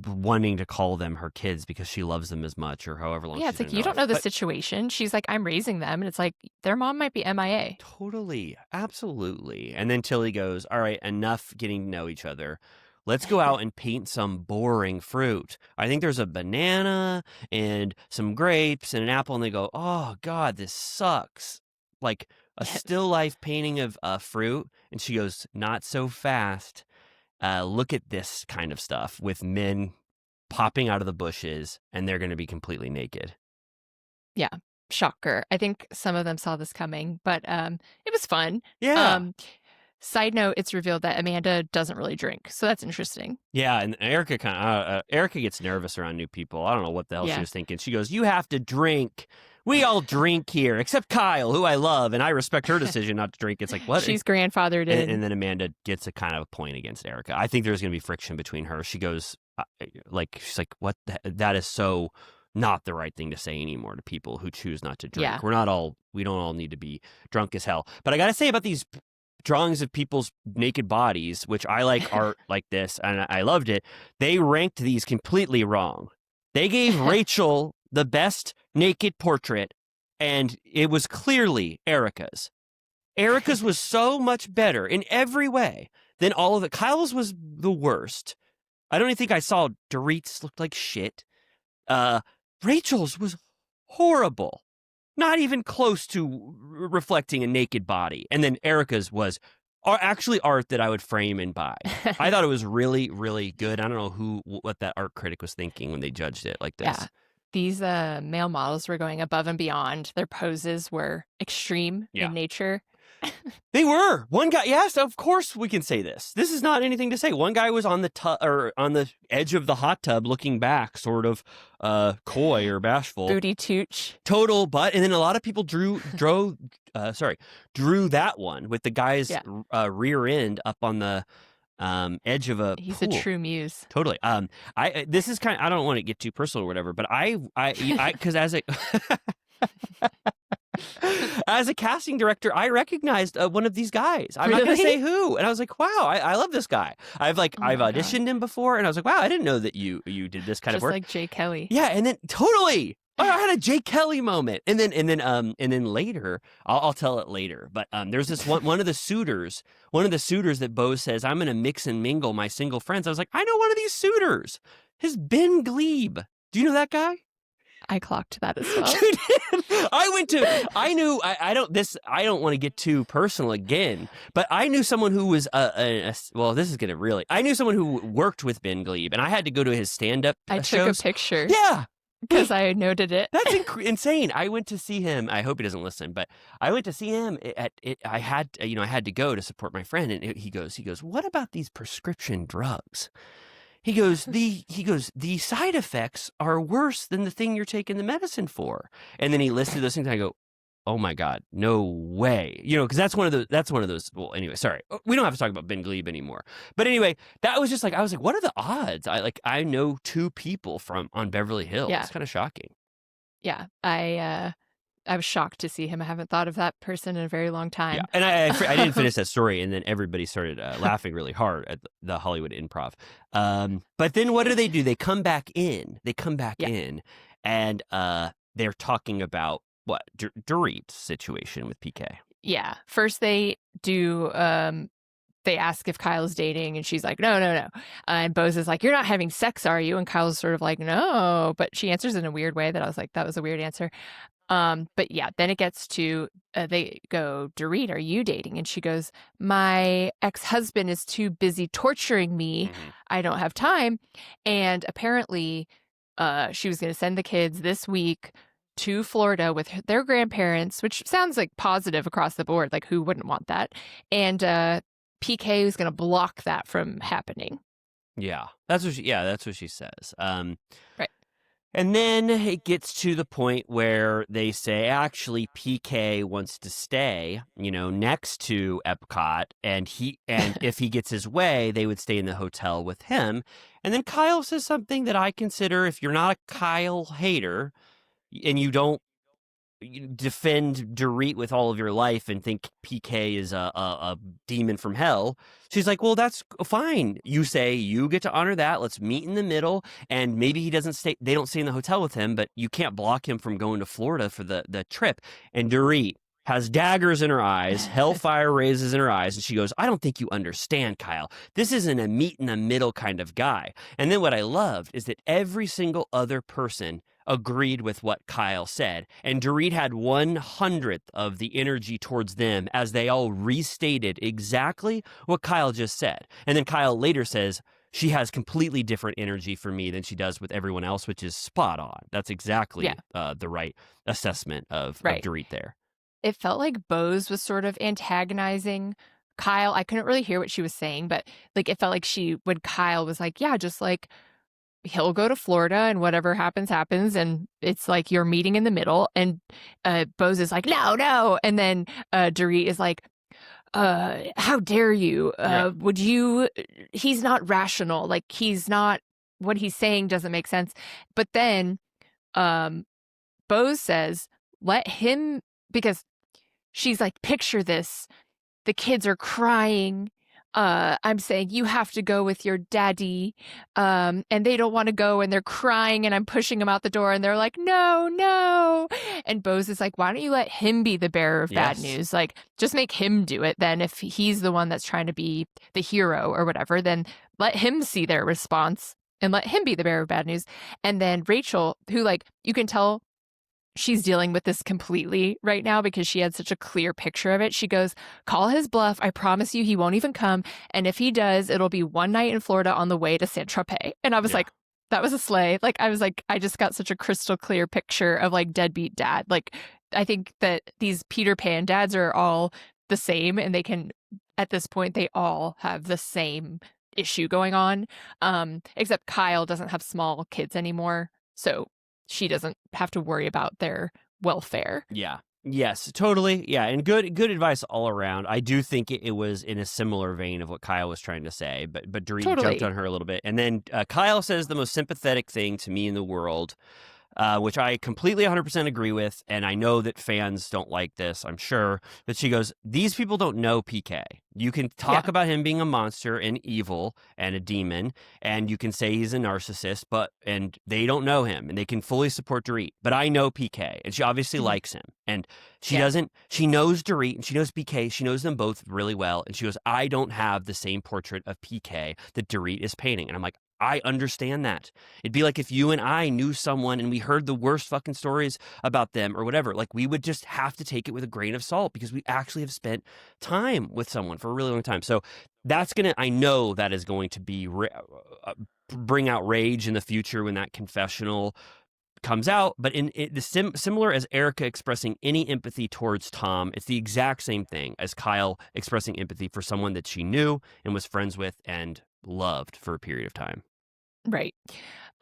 wanting to call them her kids because she loves them as much or however long. Yeah, it's like you don't know the situation. She's like, I'm raising them, and it's like their mom might be MIA. Totally, absolutely. And then Tilly goes, all right, enough getting to know each other. Let's go out and paint some boring fruit. I think there's a banana and some grapes and an apple. And they go, oh, God, this sucks. Like a still life painting of fruit. And she goes, not so fast. Look at this kind of stuff with men popping out of the bushes and they're going to be completely naked. Yeah. Shocker. I think some of them saw this coming, but it was fun. Yeah. Side note, it's revealed that Amanda doesn't really drink. So that's interesting. Yeah, and Erica Erica gets nervous around new people. I don't know what the hell she was thinking. She goes, you have to drink. We all drink here, except Kyle, who I love, and I respect her decision not to drink. It's like, what? She's grandfathered in. And then Amanda gets a kind of a point against Erica. I think there's going to be friction between her. She goes, she's like, what? That is so not the right thing to say anymore to people who choose not to drink. Yeah. We don't all need to be drunk as hell. But I got to say about these drawings of people's naked bodies, which I like art like this, and I loved it. They ranked these completely wrong. They gave Rachel the best naked portrait, and it was clearly Erica's. Erica's was so much better in every way than all of it. Kyle's was the worst. I don't even think I saw Dorit's looked like shit. Rachel's was horrible. Not even close to reflecting a naked body. And then Erica's was are actually art that I would frame and buy. I thought it was really, really good. I don't know what that art critic was thinking when they judged it like this. Yeah. These male models were going above and beyond. Their poses were extreme in nature. They were. One guy, yes, of course we can say this. This is not anything to say. One guy was on the edge of the hot tub looking back, sort of coy or bashful. Booty tooch. Total butt. And then a lot of people drew that one with the guy's rear end up on the edge of a He's pool. a true muse. Totally. This is I don't want to get too personal or whatever, but because as a casting director, I recognized one of these guys. I'm not going to say who, and I was like, "Wow, I love this guy." I've auditioned him before, and I was like, "Wow, I didn't know that you did this kind of work." Just like Jay Kelly. Yeah, and then totally, I had a Jay Kelly moment, and then later, I'll tell it later. But there's this one of the suitors that Bo says, "I'm going to mix and mingle my single friends." I was like, I know one of these suitors. His Ben Glebe. Do you know that guy? I clocked that as well. You did. I don't want to get too personal again, but I knew someone who was I knew someone who worked with Ben Glebe, and I had to go to his stand-up I shows. took a picture. Yeah. Because I noted it. That's insane. I went to see him. I hope he doesn't listen, but I went to see him I had to go to support my friend, and he goes, "What about these prescription drugs?" He goes, the side effects are worse than the thing you're taking the medicine for. And then he listed those things, and I go, oh my God, no way. Because that's one of those. Well, anyway, sorry. We don't have to talk about Ben Glebe anymore. But anyway, that was just I was like, what are the odds? I know two people on Beverly Hills. Yeah. It's kind of shocking. Yeah. I was shocked to see him. I haven't thought of that person in a very long time. Yeah, and I didn't finish that story, and then everybody started laughing really hard at the Hollywood Improv. But then what do? They come back in. And they're talking about what Dorit's situation with PK. Yeah. First, they do. They ask if Kyle's dating, and she's like, no. And Bose is like, you're not having sex, are you? And Kyle's sort of like, no. But she answers in a weird way that I was like, that was a weird answer. But yeah, then it gets to, they go, Dorit, are you dating? And she goes, my ex-husband is too busy torturing me. Mm-hmm. I don't have time. And apparently, she was going to send the kids this week to Florida with their grandparents, which sounds like positive across the board. Like, who wouldn't want that? And, PK is going to block that from happening. Yeah, that's what she says. Right. And then it gets to the point where they say, actually, PK wants to stay, next to Epcot, and if he gets his way, they would stay in the hotel with him. And then Kyle says something that I consider, if you're not a Kyle hater and you don't defend Dorit with all of your life and think PK is a demon from hell, she's like, well, that's fine. You say you get to honor that. Let's meet in the middle. And maybe they don't stay in the hotel with him, but you can't block him from going to Florida for the trip. And Dorit has daggers in her eyes, hellfire raises in her eyes, and she goes, I don't think you understand, Kyle. This isn't a meet in the middle kind of guy. And then what I loved is that every single other person agreed with what Kyle said. And Dorit had 1/100th of the energy towards them as they all restated exactly what Kyle just said. And then Kyle later says, she has completely different energy for me than she does with everyone else, which is spot on. That's exactly the right assessment of Dorit there. It felt like Bose was sort of antagonizing Kyle. I couldn't really hear what she was saying, but it felt like when Kyle was like, yeah, just like, he'll go to Florida and whatever happens, and it's like you're meeting in the middle. And Bose is like, no. And then Dorit is like, how dare you? Would you? He's not rational. Like, he's not, what he's saying doesn't make sense. But then Bose says, let him, because she's like, picture this. The kids are crying. I'm saying you have to go with your daddy, and they don't want to go, and they're crying, and I'm pushing them out the door, and they're like, no. And Bose is like, why don't you let him be the bearer of bad news? Like, just make him do it. Then if he's the one that's trying to be the hero or whatever, then let him see their response and let him be the bearer of bad news. And then Rachel, who, like, you can tell she's dealing with this completely right now because she had such a clear picture of it. She goes, call his bluff. I promise you he won't even come. And if he does, it'll be one night in Florida on the way to Saint-Tropez. And I was like, that was a sleigh. Like, I was like, I just got such a crystal clear picture of like deadbeat dad. Like, I think that these Peter Pan dads are all the same, and they can, at this point, they all have the same issue going on. Except Kyle doesn't have small kids anymore, so she doesn't have to worry about their welfare. Yeah. Yes, totally. Yeah, and good advice all around. I do think it was in a similar vein of what Kyle was trying to say, but Dorit jumped on her a little bit. And then Kyle says the most sympathetic thing to me in the world, which I completely 100% agree with, and I know that fans don't like this, I'm sure, but she goes, these people don't know PK. You can talk about him being a monster and evil and a demon, and you can say he's a narcissist, and they don't know him, and they can fully support Dorit. But I know PK, and she obviously likes him, and she doesn't. She knows Dorit, and she knows PK. She knows them both really well, and she goes, I don't have the same portrait of PK that Dorit is painting. And I'm like, I understand that. It'd be like if you and I knew someone and we heard the worst fucking stories about them or whatever. Like, we would just have to take it with a grain of salt because we actually have spent time with someone for a really long time. So I know that is going to be bring out rage in the future when that confessional comes out. But similar as Erica expressing any empathy towards Tom, it's the exact same thing as Kyle expressing empathy for someone that she knew and was friends with and loved for a period of time. Right.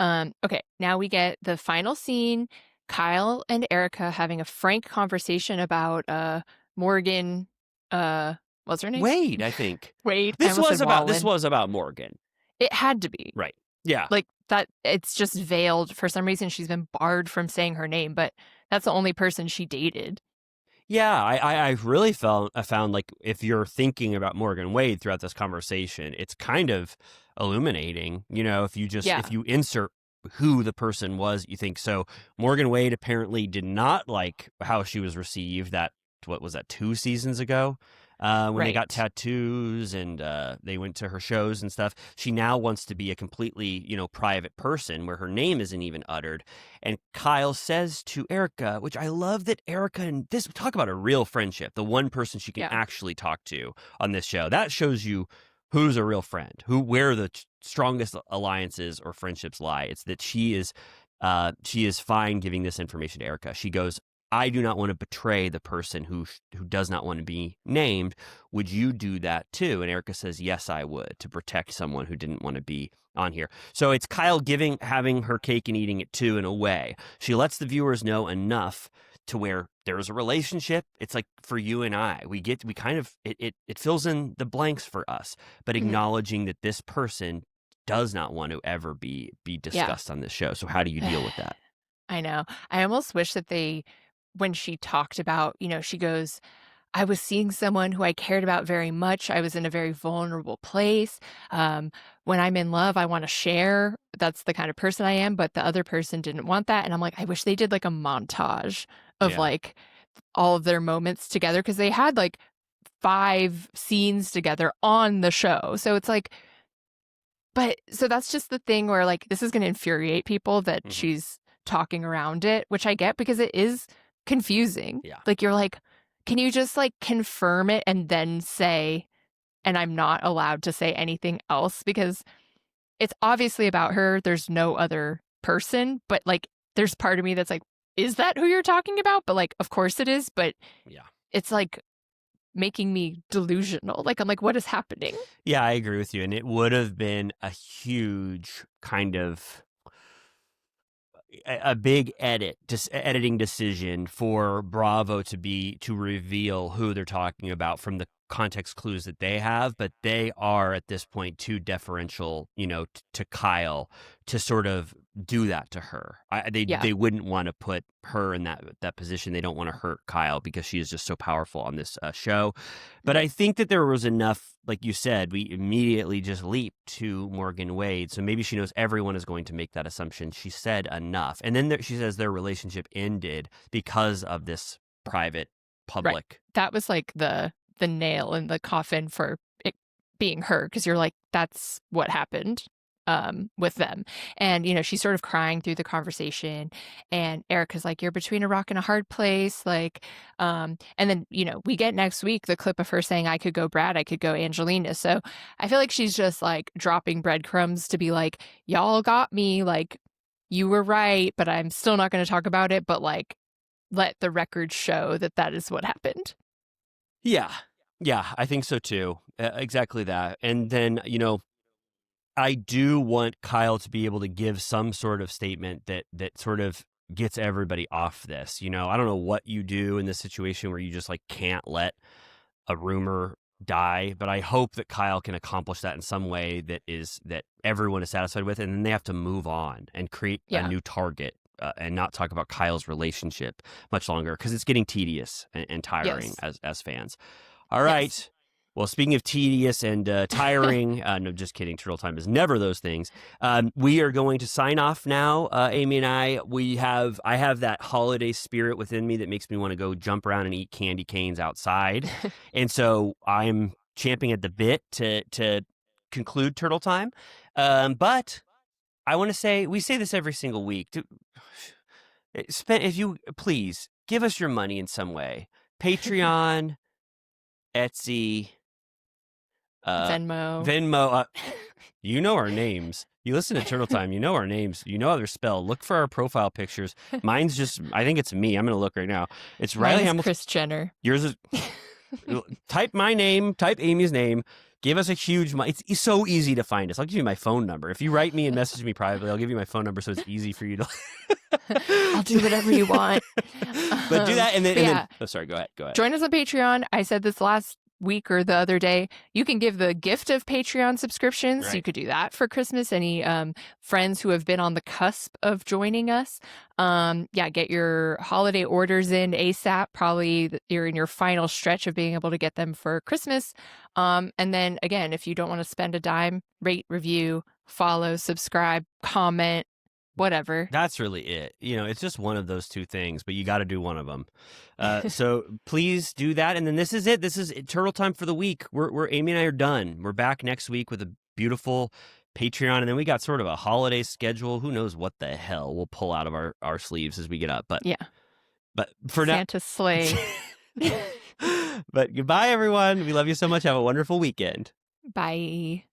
Okay, now we get the final scene. Kyle and Erica having a frank conversation about Morgan, what's her name? Wade, I think. Wade. This was about Morgan. It had to be. Right. Yeah. Like that, it's just veiled. For some reason, she's been barred from saying her name, but that's the only person she dated. Yeah, I really found like if you're thinking about Morgan Wade throughout this conversation, it's kind of illuminating, if you insert who the person was, you think. So Morgan Wade apparently did not like how she was received what was that, 2 seasons ago? When they got tattoos and they went to her shows and stuff. She now wants to be a completely, private person where her name isn't even uttered. And Kyle says to Erica, which I love that Erica and this, talk about a real friendship, the one person she can actually talk to on this show. That shows you who's a real friend, where the strongest alliances or friendships lie. It's that she is fine giving this information to Erica. She goes, I do not want to betray the person who does not want to be named. Would you do that too? And Erica says, yes, I would, to protect someone who didn't want to be on here. So it's Kyle having her cake and eating it too, in a way. She lets the viewers know enough to where there's a relationship. It's like for you and I, it fills in the blanks for us, but acknowledging that this person does not want to ever be discussed on this show. So how do you deal with that? I know. I almost wish that when she talked about, she goes, I was seeing someone who I cared about very much. I was in a very vulnerable place. When I'm in love, I want to share. That's the kind of person I am. But the other person didn't want that. And I'm like, I wish they did like a montage of like all of their moments together, because they had like 5 scenes together on the show. So it's like, so that's just the thing where like, this is going to infuriate people that she's talking around it, which I get because it is confusing. Yeah. Like, you're like, can you just like confirm it and then say, and I'm not allowed to say anything else, because it's obviously about her. There's no other person, but like, there's part of me that's like, is that who you're talking about? But like, of course it is. But it's like making me delusional. Like, I'm like, what is happening? Yeah, I agree with you. And it would have been a huge kind of a big editing decision for Bravo to reveal who they're talking about from the context clues that they have, but they are at this point too deferential, to Kyle to sort of do that to her. They wouldn't want to put her in that position. They don't want to hurt Kyle because she is just so powerful on this show. But I think that there was enough, like you said, we immediately just leaped to Morgan Wade. So maybe she knows everyone is going to make that assumption. She said enough. And then she says their relationship ended because of this private public. Right. That was like the nail in the coffin for it being her, because you're like, that's what happened. with them. And, she's sort of crying through the conversation, and Erica's like, you're between a rock and a hard place. Like, and then, we get next week the clip of her saying, I could go Brad, I could go Angelina. So I feel like she's just like dropping breadcrumbs to be like, y'all got me, like, you were right, but I'm still not going to talk about it. But like, let the record show that is what happened. Yeah. Yeah, I think so too. Exactly that. And then, I do want Kyle to be able to give some sort of statement that sort of gets everybody off this. I don't know what you do in this situation where you just like can't let a rumor die, but I hope that Kyle can accomplish that in some way that everyone is satisfied with, and then they have to move on and create a new target. And not talk about Kyle's relationship much longer, because it's getting tedious and tiring as fans. All right. Yes. Well, speaking of tedious and tiring, no, just kidding. Turtle Time is never those things. We are going to sign off now. Amy and I have that holiday spirit within me that makes me want to go jump around and eat candy canes outside. And so I'm champing at the bit to conclude Turtle Time. But I want to say, we say this every single week. If you please give us your money in some way, Patreon, Etsy, Venmo. You know our names. You listen to Turtle Time. You know our names. You know how they're spelled. Look for our profile pictures. Mine's just, I think it's me. I'm going to look right now. It's Riley Hamilton. Kris Jenner. Yours is. Type my name. Type Amy's name. Give us a huge money. It's so easy to find us. I'll give you my phone number. If you write me and message me privately, I'll give you my phone number so it's easy for you to. I'll do whatever you want. But do that, and then. Oh, sorry. Go ahead. Join us on Patreon. I said this last week or the other day. You can give the gift of Patreon subscriptions. Right. You could do that for Christmas. Any friends who have been on the cusp of joining us, get your holiday orders in ASAP. Probably you're in your final stretch of being able to get them for Christmas. And then again, if you don't want to spend a dime, rate, review, follow, subscribe, comment, whatever. That's really it. It's just one of those two things, but you got to do one of them. So please do that. And then this is it. This is Turtle Time for the week. We're Amy and I are done. We're back next week with a beautiful Patreon. And then we got sort of a holiday schedule. Who knows what the hell we'll pull out of our sleeves as we get up. But for now, Santa's sleigh. But goodbye, everyone. We love you so much. Have a wonderful weekend. Bye.